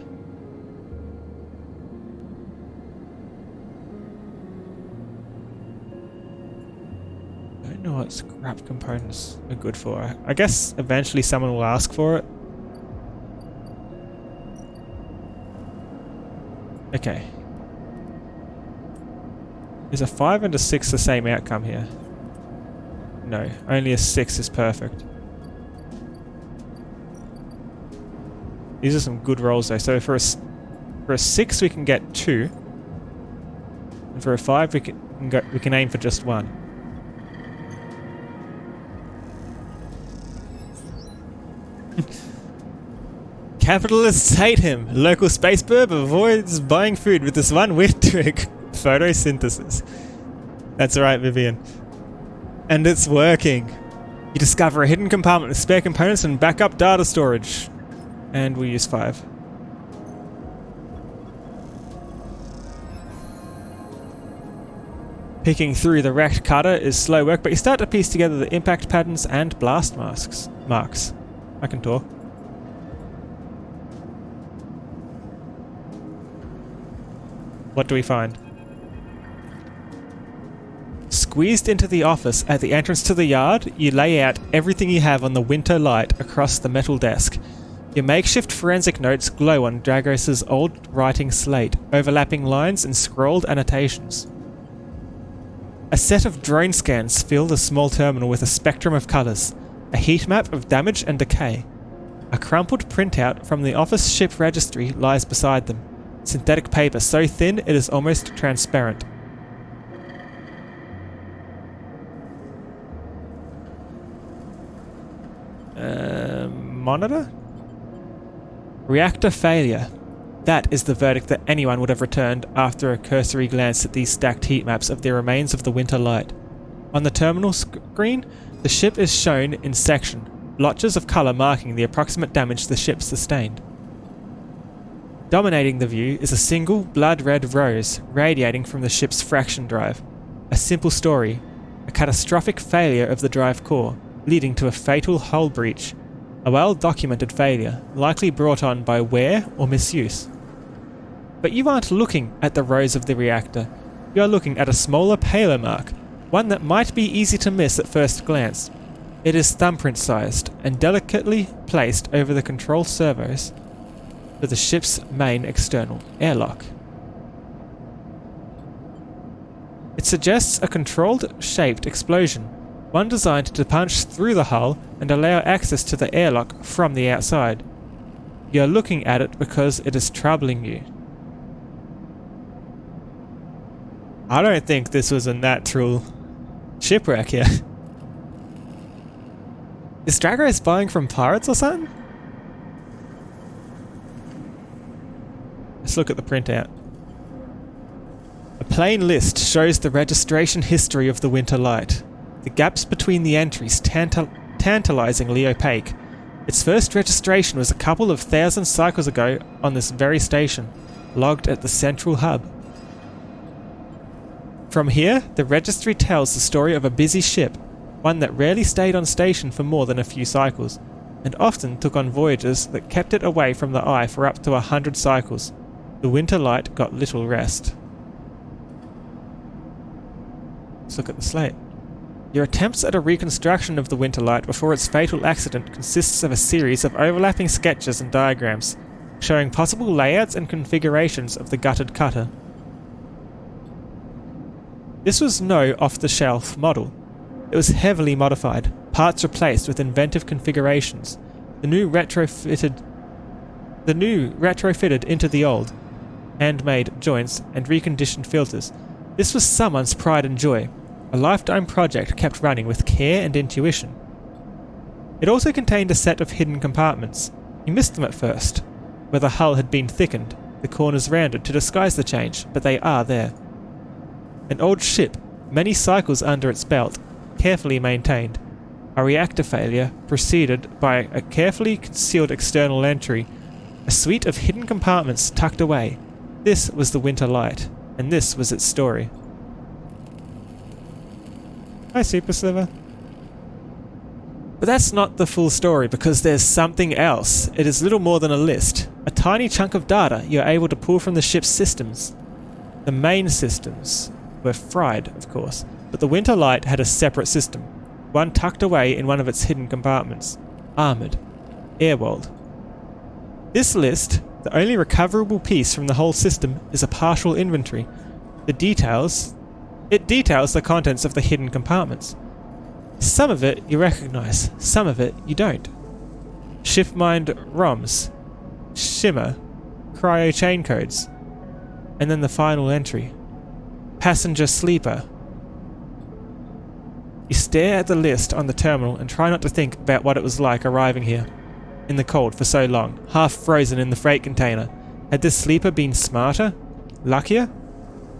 I don't know what scrap components are good for. I guess eventually someone will ask for it. Okay. Is a 5 and a 6 the same outcome here? No, only a 6 is perfect. These are some good rolls though. So for a 6 we can get 2. And for a 5 we can aim for just 1. Capitalists hate him. Local space burb avoids buying food with this one weird trick. Photosynthesis. That's right, Vivian. And it's working. You discover a hidden compartment with spare components and backup data storage. And we'll use 5. Picking through the wrecked cutter is slow work, but you start to piece together the impact patterns and blast marks. I can talk. What do we find? Squeezed into the office at the entrance to the yard, you lay out everything you have on the Winter Light across the metal desk. Your makeshift forensic notes glow on Dragos's old writing slate, overlapping lines and scrolled annotations. A set of drone scans fill the small terminal with a spectrum of colours, a heat map of damage and decay. A crumpled printout from the office ship registry lies beside them, synthetic paper so thin it is almost transparent. Monitor? Reactor failure. That is the verdict that anyone would have returned after a cursory glance at these stacked heat maps of the remains of the Winter Light. On the terminal screen, the ship is shown in section, blotches of colour marking the approximate damage the ship sustained. Dominating the view is a single blood-red rose radiating from the ship's fraction drive. A simple story, a catastrophic failure of the drive core, leading to a fatal hull breach. A well-documented failure, likely brought on by wear or misuse. But you aren't looking at the rose of the reactor. You are looking at a smaller, paler mark, one that might be easy to miss at first glance. It is thumbprint-sized and delicately placed over the control servos for the ship's main external airlock. It suggests a controlled, shaped explosion, one designed to punch through the hull and allow access to the airlock from the outside. You are looking at it because it is troubling you. I don't think this was a natural shipwreck here. Is Dragos buying from pirates or something? Let's look at the printout. A plain list shows the registration history of the Winter Light. The gaps between the entries tantalizingly opaque. Its first registration was a couple of thousand cycles ago on this very station, logged at the central hub. From here, the registry tells the story of a busy ship, one that rarely stayed on station for more than a few cycles, and often took on voyages that kept it away from the eye for up to 100 cycles. The Winter Light got little rest. Let's look at the slate. Your attempts at a reconstruction of the Winter Light before its fatal accident consists of a series of overlapping sketches and diagrams, showing possible layouts and configurations of the gutted cutter. This was no off-the-shelf model. It was heavily modified, parts replaced with inventive configurations, the new retrofitted into the old, handmade joints and reconditioned filters. This was someone's pride and joy. A lifetime project kept running with care and intuition. It also contained a set of hidden compartments. You missed them at first, where the hull had been thickened, the corners rounded to disguise the change, but they are there. An old ship, many cycles under its belt, carefully maintained. A reactor failure preceded by a carefully concealed external entry. A suite of hidden compartments tucked away. This was the Winter Light, and this was its story. Hi, Super Sliver. But that's not the full story, because there's something else. It is little more than a list. A tiny chunk of data you're able to pull from the ship's systems. The main systems were fried, of course, but the Winter Light had a separate system, one tucked away in one of its hidden compartments. Armoured. Airwalled. This list, the only recoverable piece from the whole system, is a partial inventory. It details the contents of the hidden compartments. Some of it you recognize, some of it you don't. Shipmind ROMs, Shimmer, Cryo chain codes, and then the final entry. Passenger sleeper. You stare at the list on the terminal and try not to think about what it was like arriving here, in the cold for so long, half frozen in the freight container. Had this sleeper been smarter? Luckier?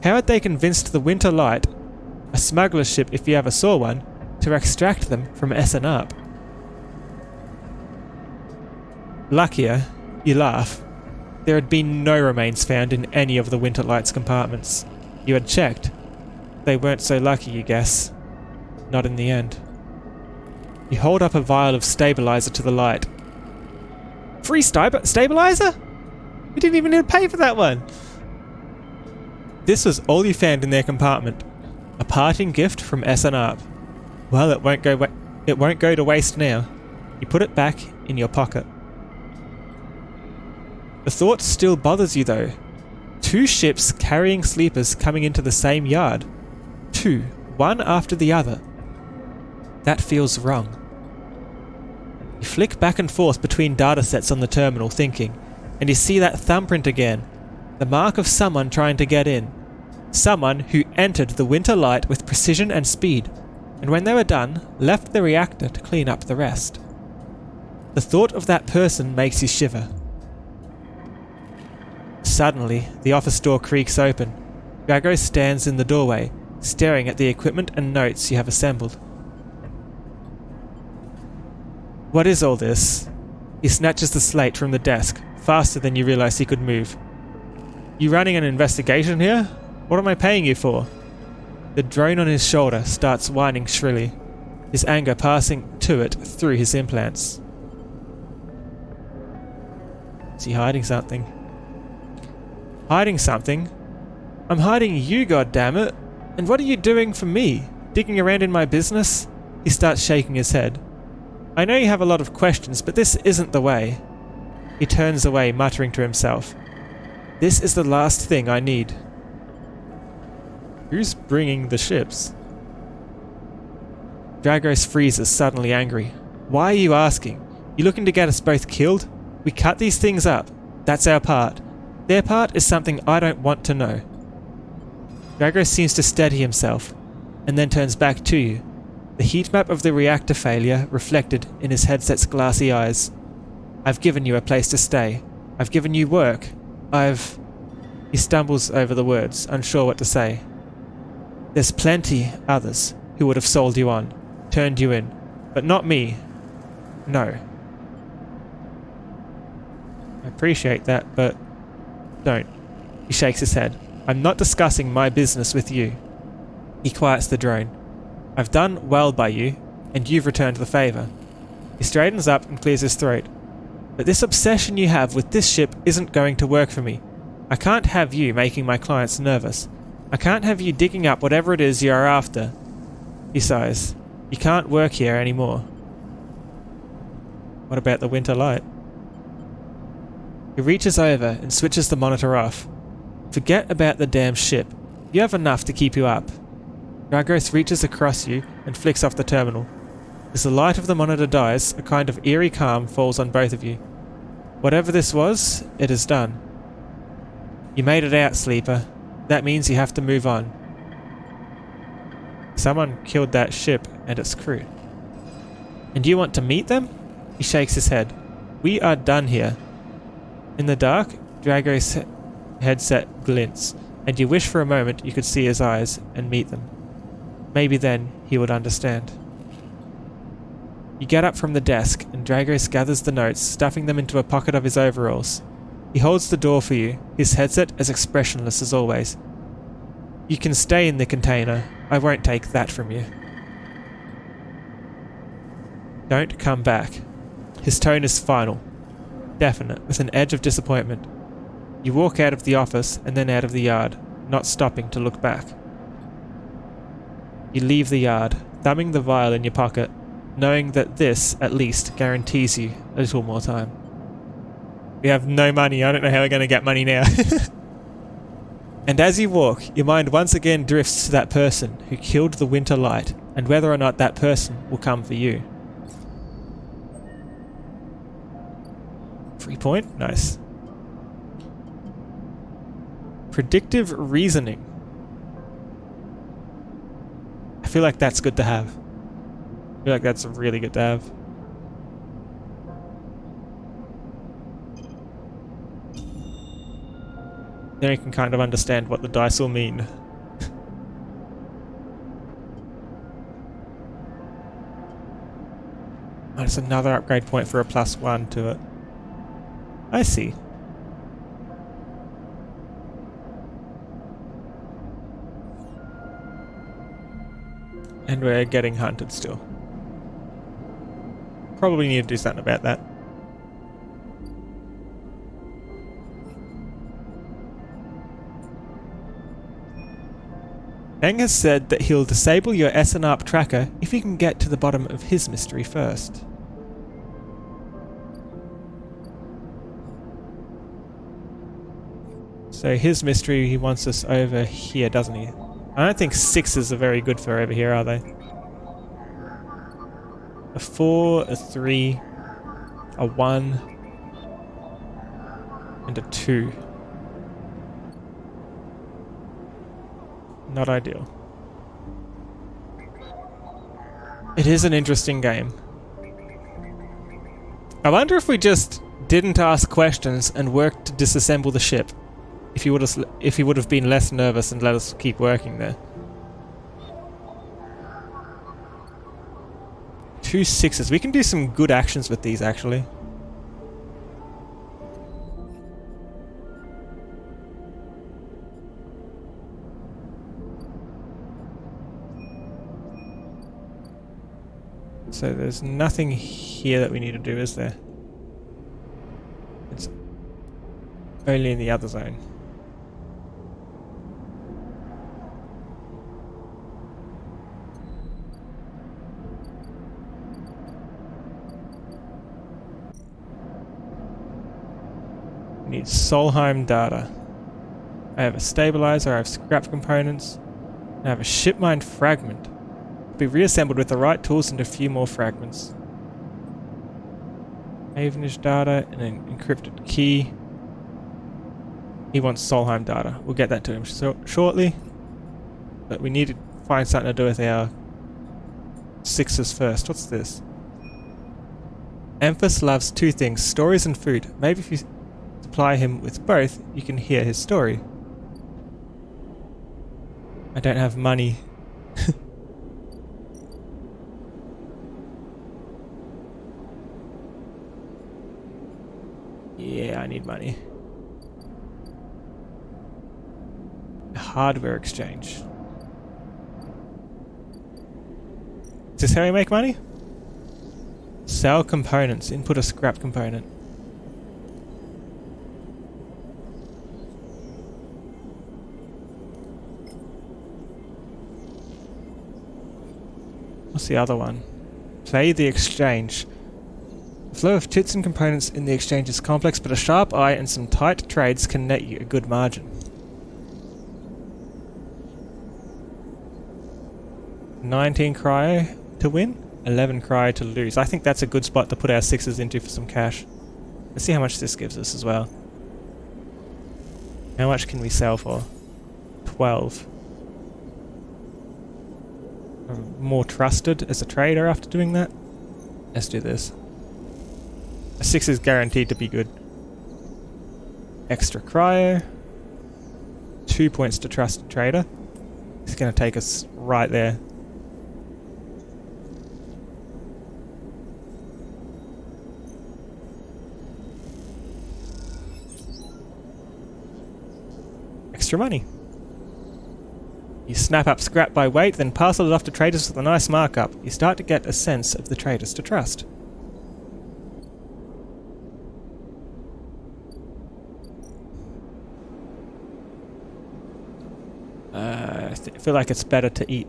How had they convinced the Winter Light, a smuggler's ship if you ever saw one, to extract them from SNARP. Luckier, you laugh. There had been no remains found in any of the Winterlight's compartments. You had checked. They weren't so lucky, you guess. Not in the end. You hold up a vial of stabilizer to the light. Free stabilizer? We didn't even need to pay for that one. This was all you found in their compartment. A parting gift from SNARP. Well, it won't go to waste now. You put it back in your pocket. The thought still bothers you though. 2 ships carrying sleepers coming into the same yard. 2, one after the other. That feels wrong. You flick back and forth between datasets on the terminal thinking, and you see that thumbprint again. The mark of someone trying to get in. Someone who entered the Winterlight with precision and speed, and when they were done, left the reactor to clean up the rest. The thought of that person makes you shiver. Suddenly, the office door creaks open. Dragos stands in the doorway, staring at the equipment and notes you have assembled. What is all this? He snatches the slate from the desk, faster than you realize he could move. You running an investigation here? What am I paying you for? The drone on his shoulder starts whining shrilly, his anger passing to it through his implants. Is he hiding something? Hiding something? I'm hiding you, goddammit! And what are you doing for me? Digging around in my business? He starts shaking his head. I know you have a lot of questions, but this isn't the way. He turns away, muttering to himself. This is the last thing I need. Who's bringing the ships? Dragos freezes, suddenly angry. Why are you asking? You looking to get us both killed? We cut these things up. That's our part. Their part is something I don't want to know. Dragos seems to steady himself, and then turns back to you, the heat map of the reactor failure reflected in his headset's glassy eyes. I've given you a place to stay. I've given you work. He stumbles over the words, unsure what to say. There's plenty others who would have sold you on, turned you in, but not me. No. I appreciate that, but don't. He shakes his head. I'm not discussing my business with you. He quiets the drone. I've done well by you, and you've returned the favour. He straightens up and clears his throat. But this obsession you have with this ship isn't going to work for me. I can't have you making my clients nervous. I can't have you digging up whatever it is you are after. He sighs. You can't work here anymore. What about the Winterlight? He reaches over and switches the monitor off. Forget about the damn ship. You have enough to keep you up. Dragos reaches across you and flicks off the terminal. As the light of the monitor dies, a kind of eerie calm falls on both of you. Whatever this was, it is done. You made it out, Sleeper. That means you have to move on. Someone killed that ship and its crew. And you want to meet them? He shakes his head. We are done here. In the dark, Dragos' headset glints, and you wish for a moment you could see his eyes and meet them. Maybe then he would understand. You get up from the desk, and Dragos gathers the notes, stuffing them into a pocket of his overalls. He holds the door for you, his headset as expressionless as always. You can stay in the container. I won't take that from you. Don't come back. His tone is final, definite, with an edge of disappointment. You walk out of the office and then out of the yard, not stopping to look back. You leave the yard, thumbing the vial in your pocket, knowing that this, at least, guarantees you a little more time. We have no money. I don't know how we're going to get money now. And as you walk, your mind once again drifts to that person who killed the Winterlight, and whether or not that person will come for you. 3 point? Nice. Predictive reasoning. I feel like that's good to have. I feel like that's really good to have. Then you can kind of understand what the dice will mean. Oh, it's another upgrade point for a +1 to it. I see. And we're getting hunted still. Probably need to do something about that. Aang has said that he'll disable your SNARP tracker if you can get to the bottom of his mystery first. So his mystery, he wants us over here, doesn't he? I don't think 6s are very good for over here, are they? A 4, a 3, a 1, and a 2. Not ideal. It is an interesting game. I wonder if we just didn't ask questions and worked to disassemble the ship. If he would have been less nervous and let us keep working there. 2 6s. We can do some good actions with these, actually. So there's nothing here that we need to do, is there? It's only in the other zone. Need Solheim data. I have a stabilizer, I have scrap components, and I have a ship mind fragment. Be reassembled with the right tools and a few more fragments. Avenish data and an encrypted key. He wants Solheim data. We'll get that to him shortly. But we need to find something to do with our 6s first. What's this? Amphis loves 2 things, stories and food. Maybe if you supply him with both, you can hear his story. I don't have money. Yeah, I need money. Hardware exchange. Is this how we make money? Sell components. Input a scrap component. What's the other one? Play the exchange. The flow of chits and components in the exchange is complex, but a sharp eye and some tight trades can net you a good margin. 19 cryo to win, 11 cryo to lose. I think that's a good spot to put our 6s into for some cash. Let's see how much this gives us as well. How much can we sell for? 12. I'm more trusted as a trader after doing that. Let's do this. A 6 is guaranteed to be good. Extra cryo. 2 points to trusted trader. It's going to take us right there. Extra money. You snap up scrap by weight, then parcel it off to traders with a nice markup. You start to get a sense of the traders to trust. I feel like it's better to eat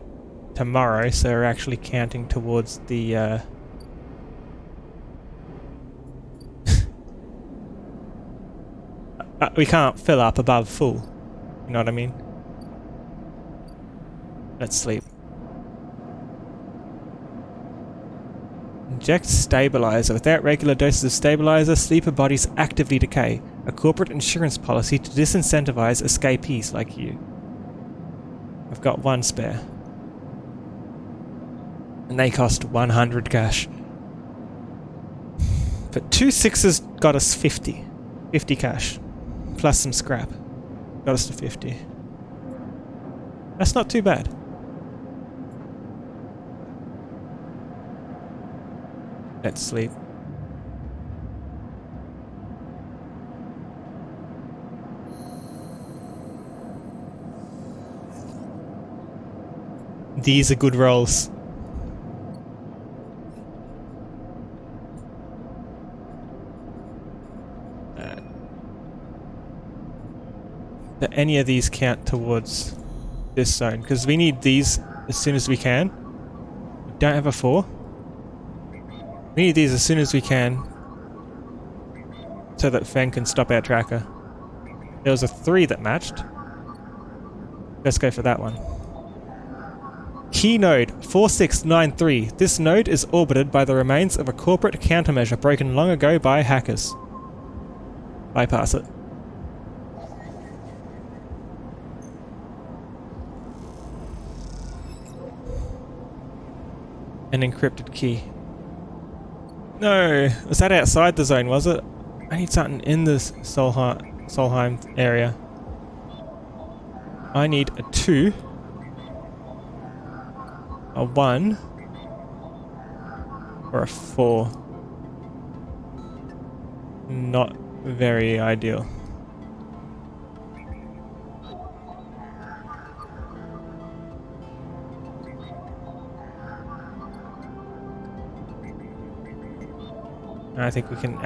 tomorrow, so we're actually counting towards the we can't fill up above full. You know what I mean? Let's sleep. Inject stabilizer. Without regular doses of stabilizer, sleeper bodies actively decay. A corporate insurance policy to disincentivize escapees like you. I've got 1 spare. And they cost 100 cash. But 2 6s got us 50. 50 cash. Plus some scrap. Got us to 50. That's not too bad. Let's sleep. These are good rolls. Do any of these count towards this zone? Because we need these as soon as we can. We don't have a 4. We need these as soon as we can so that Feng can stop our tracker. There was a 3 that matched. Let's go for that one. Key node 4693. This node is orbited by the remains of a corporate countermeasure broken long ago by hackers. Bypass it. An encrypted key. No, was that outside the zone, was it? I need something in this Solheim area. I need a 2, a 1, or a 4. Not very ideal. I don't think we can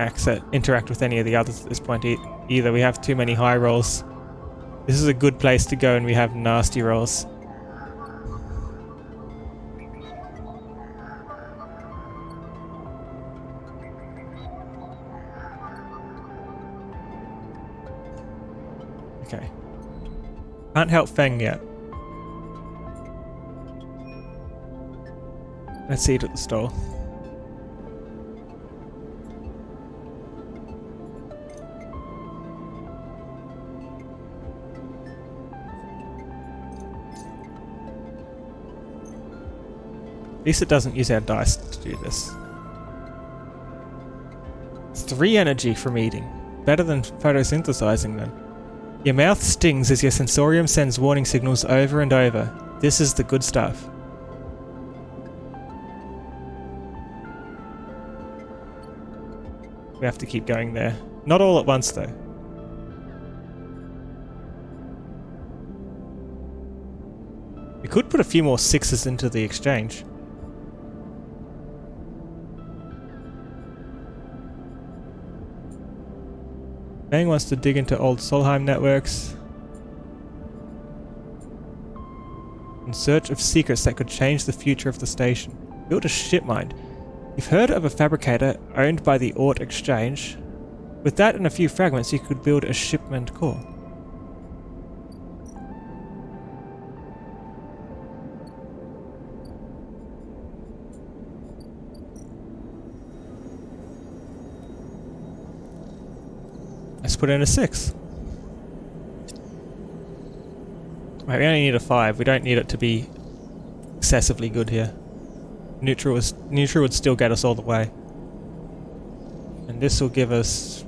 interact with any of the others at this point either. We have too many high rolls. This is a good place to go and we have nasty rolls. Okay. Can't help Feng yet. Let's see it at the stall. At least it doesn't use our dice to do this. 3 energy from eating. Better than photosynthesizing then. Your mouth stings as your sensorium sends warning signals over and over. This is the good stuff. We have to keep going there. Not all at once though. We could put a few more 6s into the exchange. Feng wants to dig into old Solheim networks in search of secrets that could change the future of the station. Build a ship mind. You've heard of a fabricator owned by the Ort Exchange? With that and a few fragments you could build a shipment core. Let's put in a 6. Right, we only need a 5. We don't need it to be excessively good here. Neutral would still get us all the way. And this will give us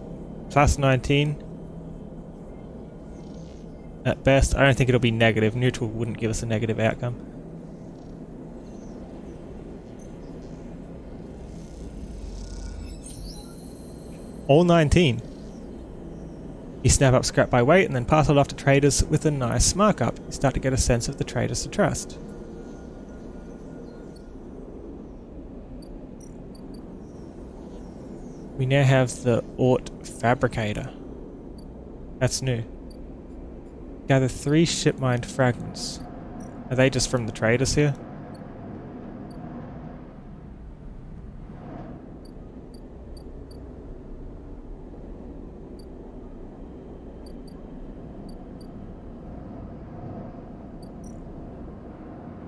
plus 19. At best, I don't think it'll be negative. Neutral wouldn't give us a negative outcome. All 19. You snap up scrap by weight and then pass it off to traders with a nice markup. You start to get a sense of the traders to trust. We now have the Ort Fabricator. That's new. Gather 3 shipmind fragments. Are they just from the traders here?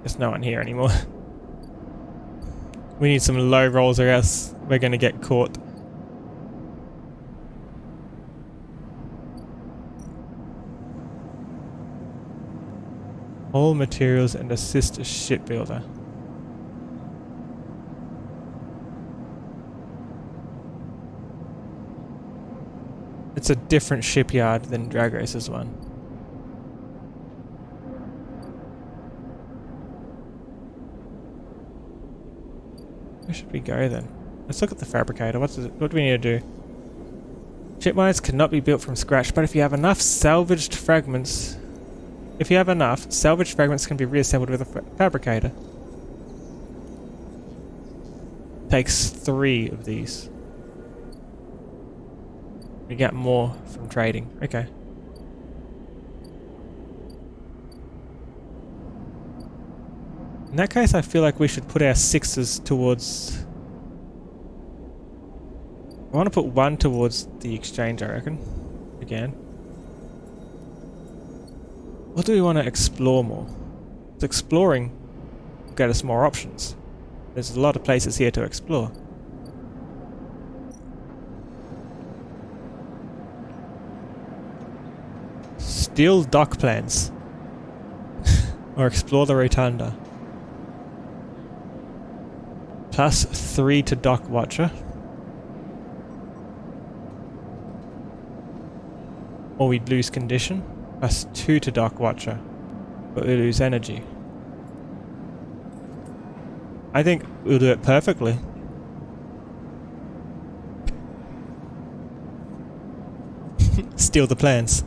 There's no one here anymore. We need some low rolls or else we're going to get caught. All materials and assist a shipbuilder. It's a different shipyard than Drag Racer's one. Where should we go then? Let's look at the fabricator. What do we need to do? Ship mines cannot be built from scratch, but if you have enough salvaged fragments... If you have enough, salvaged fragments can be reassembled with a fabricator. Takes 3 of these. We get more from trading. Okay. In that case, I feel like we should put our 6s towards... I want to put 1 towards the exchange, I reckon. Again. What do we want to explore more? It's exploring will get us more options. There's a lot of places here to explore. Steal dock plans. Or explore the rotunda. Plus 3 to dock watcher. Or we lose condition. Plus 2 to dock watcher. But we lose energy. I think we'll do it perfectly. Steal the plans.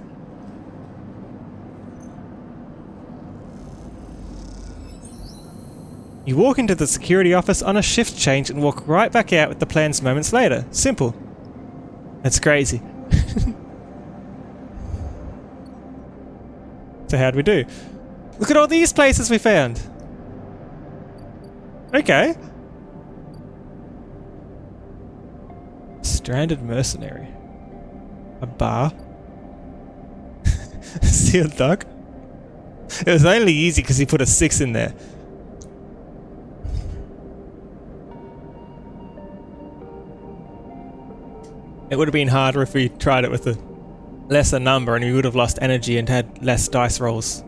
You walk into the security office on a shift change and walk right back out with the plans moments later. Simple. That's crazy. So how'd we do? Look at all these places we found! Okay. Stranded mercenary. A bar. Sealed dock. It was only easy because he put a 6 in there. It would have been harder if we tried it with a lesser number and we would have lost energy and had less dice rolls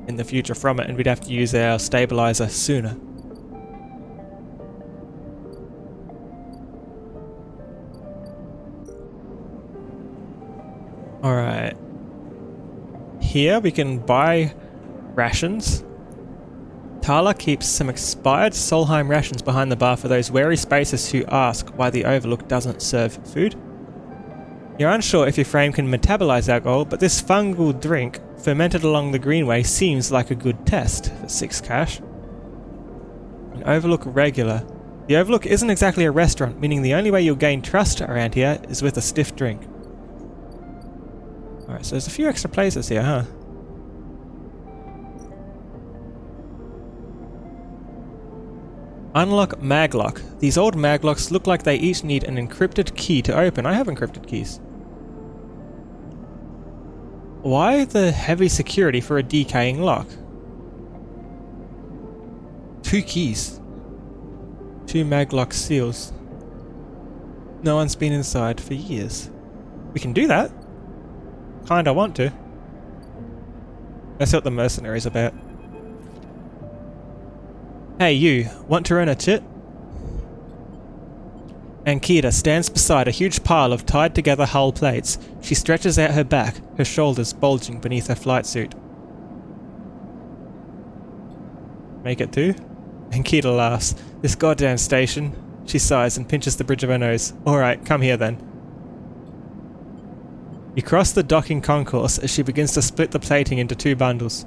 in the future from it, and we'd have to use our stabilizer sooner. Alright. Here we can buy rations. Tala keeps some expired Solheim rations behind the bar for those wary spacers who ask why the Overlook doesn't serve food. You're unsure if your frame can metabolize alcohol, but this fungal drink, fermented along the Greenway, seems like a good test for 6 cash. An Overlook regular. The Overlook isn't exactly a restaurant, meaning the only way you'll gain trust around here is with a stiff drink. Alright, so there's a few extra places here, huh? Unlock maglock. These old maglocks look like they each need an encrypted key to open. I have encrypted keys. Why the heavy security for a decaying lock? 2 keys. 2 maglock seals. No one's been inside for years. We can do that. Kinda want to. That's what the mercenary's about. Hey you, want to earn a chit? Ankita stands beside a huge pile of tied together hull plates. She stretches out her back, her shoulders bulging beneath her flight suit. Make it too? Ankita laughs. This goddamn station. She sighs and pinches the bridge of her nose. Alright, come here then. You cross the docking concourse as she begins to split the plating into 2 bundles.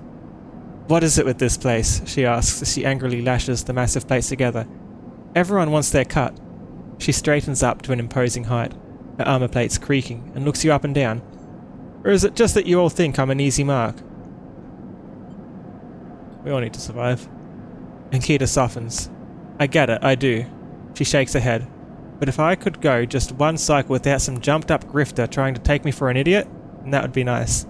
What is it with this place? She asks as she angrily lashes the massive plates together. Everyone wants their cut. She straightens up to an imposing height, her armor plates creaking, and looks you up and down. Or is it just that you all think I'm an easy mark? We all need to survive. Ankita softens. I get it, I do. She shakes her head. But if I could go just 1 cycle without some jumped up grifter trying to take me for an idiot, then that would be nice.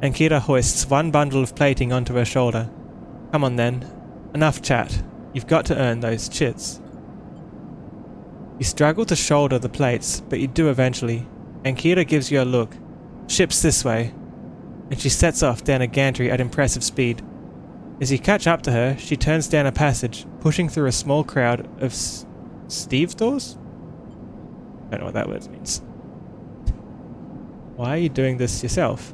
Ankita hoists 1 bundle of plating onto her shoulder. Come on then. Enough chat. You've got to earn those chits. You struggle to shoulder the plates, but you do eventually. Ankita gives you a look. Ship's this way. And she sets off down a gantry at impressive speed. As you catch up to her, she turns down a passage, pushing through a small crowd of stevedores? I don't know what that word means. Why are you doing this yourself?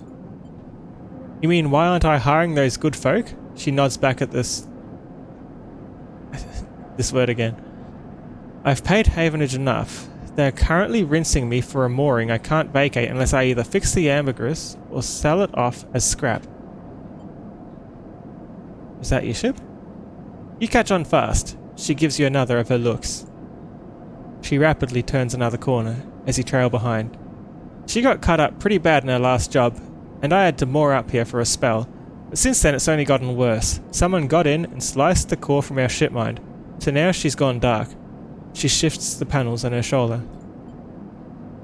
You mean, why aren't I hiring those good folk? She nods back at this. This word again. I've paid Havenage enough. They're currently rinsing me for a mooring I can't vacate unless I either fix the ambergris or sell it off as scrap. Is that your ship? You catch on fast. She gives you another of her looks. She rapidly turns another corner as you trail behind. She got cut up pretty bad in her last job, and I had to moor up here for a spell. But since then it's only gotten worse. Someone got in and sliced the core from our ship mind, so now she's gone dark. She shifts the panels on her shoulder.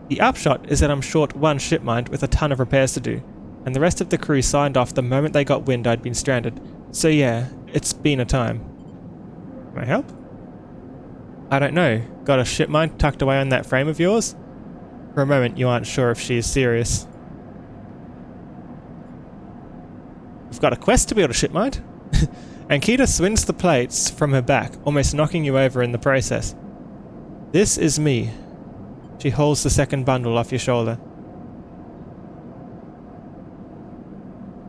The upshot is that I'm short one ship mind with a ton of repairs to do, and the rest of the crew signed off the moment they got wind I'd been stranded. So yeah, it's been a time. Can I help? I don't know. Got a ship mind tucked away on that frame of yours? For a moment you aren't sure if she is serious. We've got a quest to build a ship mind. Ankita swings the plates from her back, almost knocking you over in the process. This is me. She holds the second bundle off your shoulder.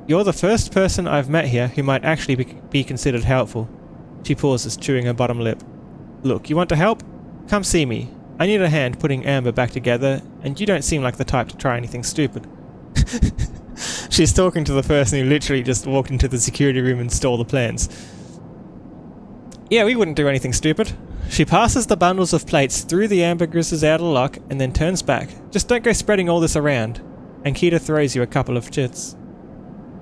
You're the first person I've met here who might actually be considered helpful. She pauses, chewing her bottom lip. Look, you want to help? Come see me. I need a hand putting Amber back together, and you don't seem like the type to try anything stupid. She's talking to the person who literally just walked into the security room and stole the plans. Yeah, we wouldn't do anything stupid. She passes the bundles of plates through the ambergris's outer lock and then turns back. Just don't go spreading all this around. Ankita throws you a couple of chits.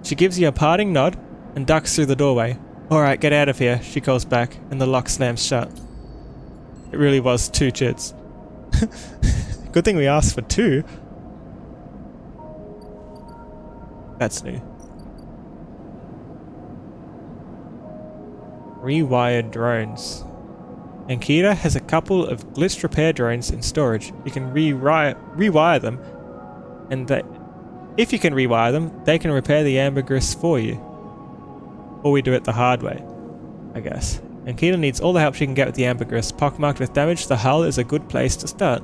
She gives you a parting nod and ducks through the doorway. Alright, get out of here, she calls back, and the lock slams shut. It really was 2 chits. Good thing we asked for 2. That's new. Rewired drones. Ankita has a couple of glitched repair drones in storage. You can rewire them, and if you can rewire them, they can repair the ambergris for you. Or we do it the hard way, I guess. Ankita needs all the help she can get with the ambergris. Pockmarked with damage, the hull is a good place to start.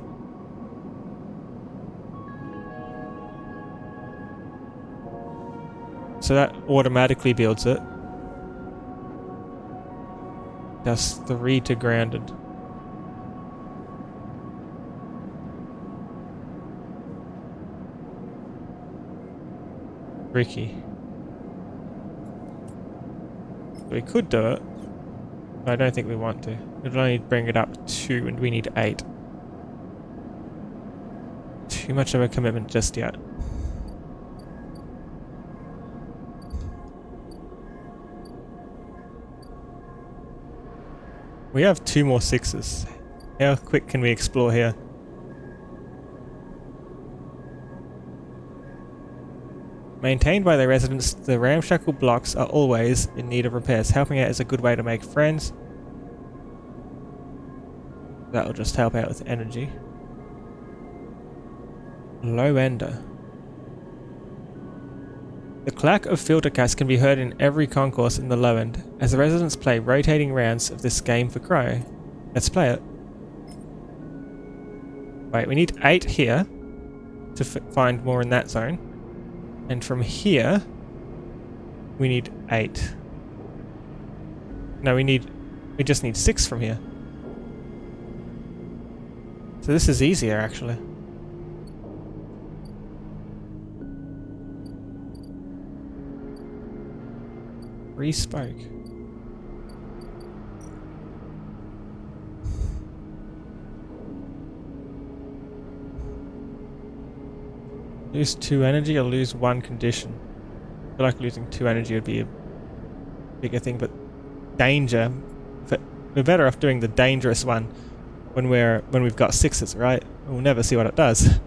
So that automatically builds it. Does 3 to grounded. Tricky. We could do it, but I don't think we want to. It'll only bring it up 2 and we need 8. Too much of a commitment just yet. We have 2 more 6s. How quick can we explore here? Maintained by the residents, the ramshackle blocks are always in need of repairs. Helping out is a good way to make friends. That'll just help out with energy. Low ender. The clack of filter cats can be heard in every concourse in the low end, as the residents play rotating rounds of this game for cryo. Let's play it. Wait, we need 8 here to find more in that zone. And from here, we need 8. No, we just need 6 from here. So this is easier, actually. Re-spoke. Lose 2 energy or lose 1 condition. I feel like losing 2 energy would be a bigger thing, but danger. We're better off doing the dangerous one when we've got 6s, right? We'll never see what it does.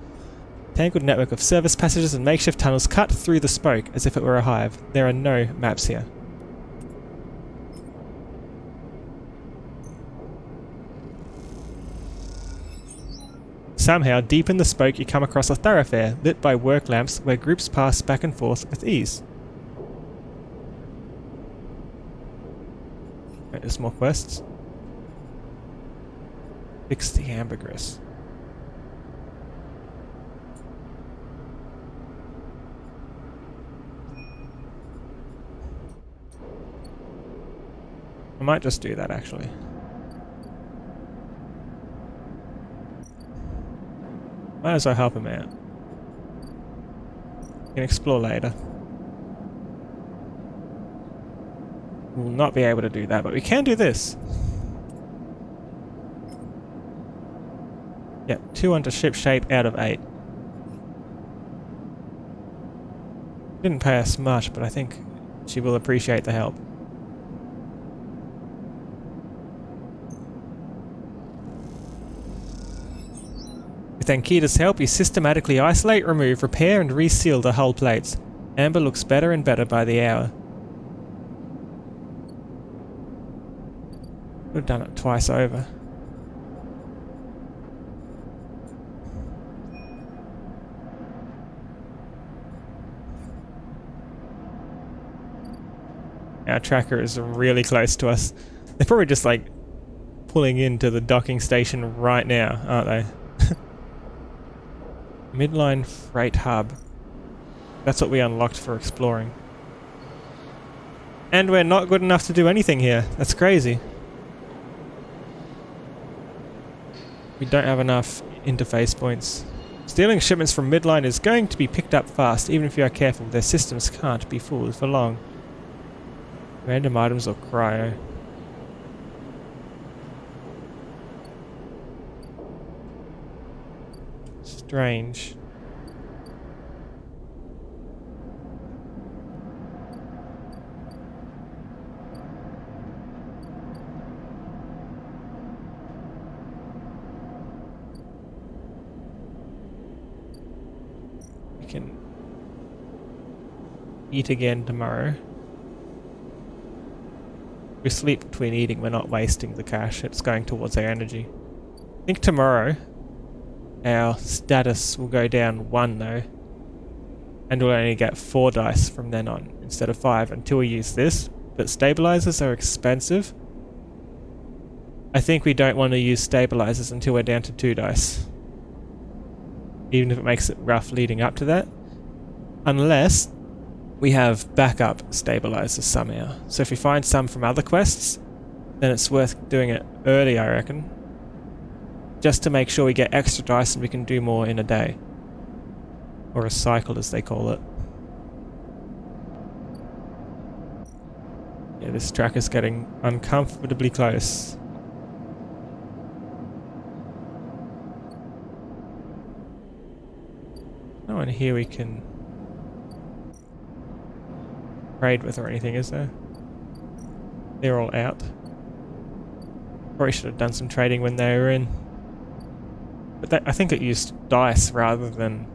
Tangled network of service passages and makeshift tunnels cut through the spoke as if it were a hive. There are no maps here. Somehow, deep in the spoke you come across a thoroughfare, lit by work lamps where groups pass back and forth with ease. Wait, there's more quests. Fix the ambergris. I might just do that, actually. Might as well help him out. We can explore later. We'll not be able to do that, but we can do this. Yep, 2 onto ship shape out of 8. Didn't pay us much, but I think she will appreciate the help. With Ankita's help, you systematically isolate, remove, repair and reseal the hull plates. Amber looks better and better by the hour. We've done it twice over. Our tracker is really close to us. They're probably just like pulling into the docking station right now, aren't they? Midline Freight Hub. That's what we unlocked for exploring. And we're not good enough to do anything here. That's crazy. We don't have enough interface points. Stealing shipments from Midline is going to be picked up fast, even if you are careful. Their systems can't be fooled for long. Random items or cryo. Strange. We can eat again tomorrow. We sleep between eating, we're not wasting the cash, it's going towards our energy. I think tomorrow our status will go down 1 though, and we'll only get 4 dice from then on instead of 5 until we use this, but stabilizers are expensive. I think we don't want to use stabilizers until we're down to 2 dice, even if it makes it rough leading up to that, unless we have backup stabilizers somehow. So if we find some from other quests, then it's worth doing it early, I reckon. Just to make sure we get extra dice and we can do more in a day. Or a cycle as they call it. Yeah, this track is getting uncomfortably close. No one here we can trade with or anything, is there? They're all out. Probably should have done some trading when they were in. But that, I think it used dice rather than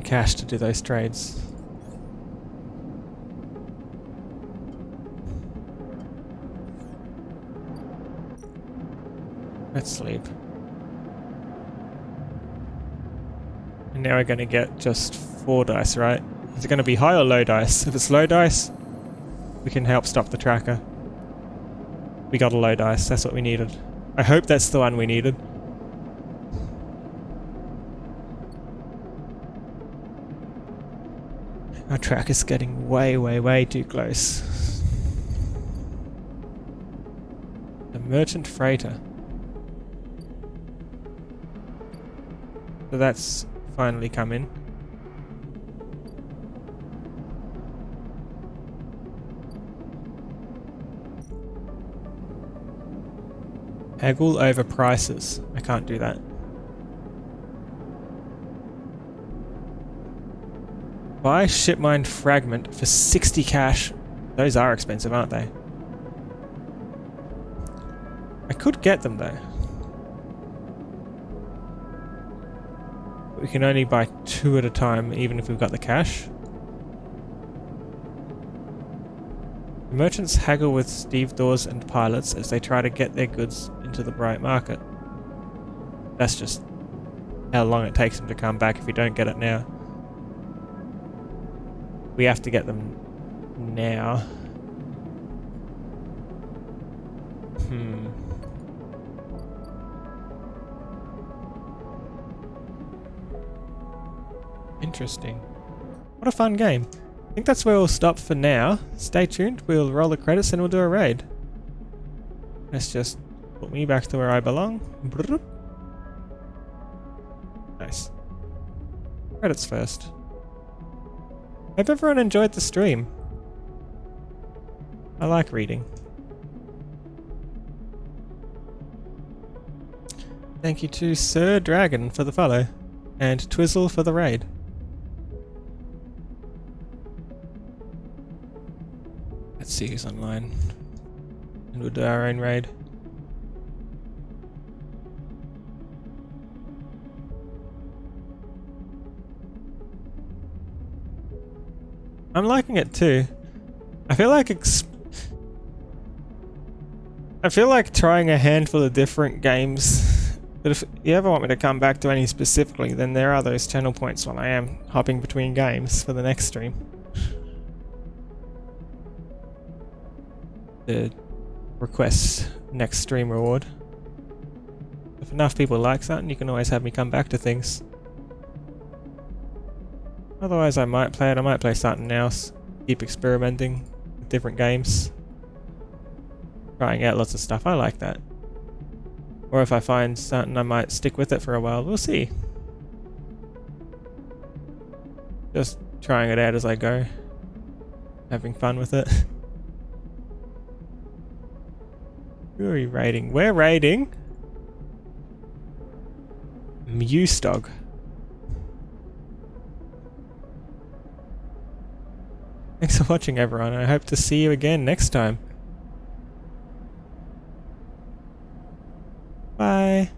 cash to do those trades. Let's sleep. And now we're going to get just 4 dice, right? Is it going to be high or low dice? If it's low dice, we can help stop the tracker. We got a low dice, that's what we needed. I hope that's the one we needed. Our track is getting way, way, way too close. The merchant freighter. So that's finally come in. Haggle over prices. I can't do that. Buy shipmine fragment for 60 cash. Those are expensive, aren't they? I could get them though. But we can only buy 2 at a time, even if we've got the cash. The merchants haggle with stevedores and pilots as they try to get their goods into the bright market. That's just how long it takes them to come back if we don't get it now. We have to get them now. Interesting. What a fun game. I think that's where we'll stop for now. Stay tuned, we'll roll the credits and we'll do a raid. Let's just put me back to where I belong. Nice. Credits first. Hope everyone enjoyed the stream. I like reading. Thank you to Sir Dragon for the follow, and Twizzle for the raid. Let's see who's online. And we'll do our own raid. I'm liking it too. I feel like trying a handful of different games. But if you ever want me to come back to any specifically, then there are those channel points while I am hopping between games for the next stream. The request next stream reward. If enough people like something, you can always have me come back to things. Otherwise I might play it, I might play something else. Keep experimenting with different games. Trying out lots of stuff, I like that. Or if I find something, I might stick with it for a while, we'll see. Just trying it out as I go. Having fun with it. Who are we raiding? We're raiding Mewstog. Thanks for watching, everyone. I hope to see you again next time. Bye.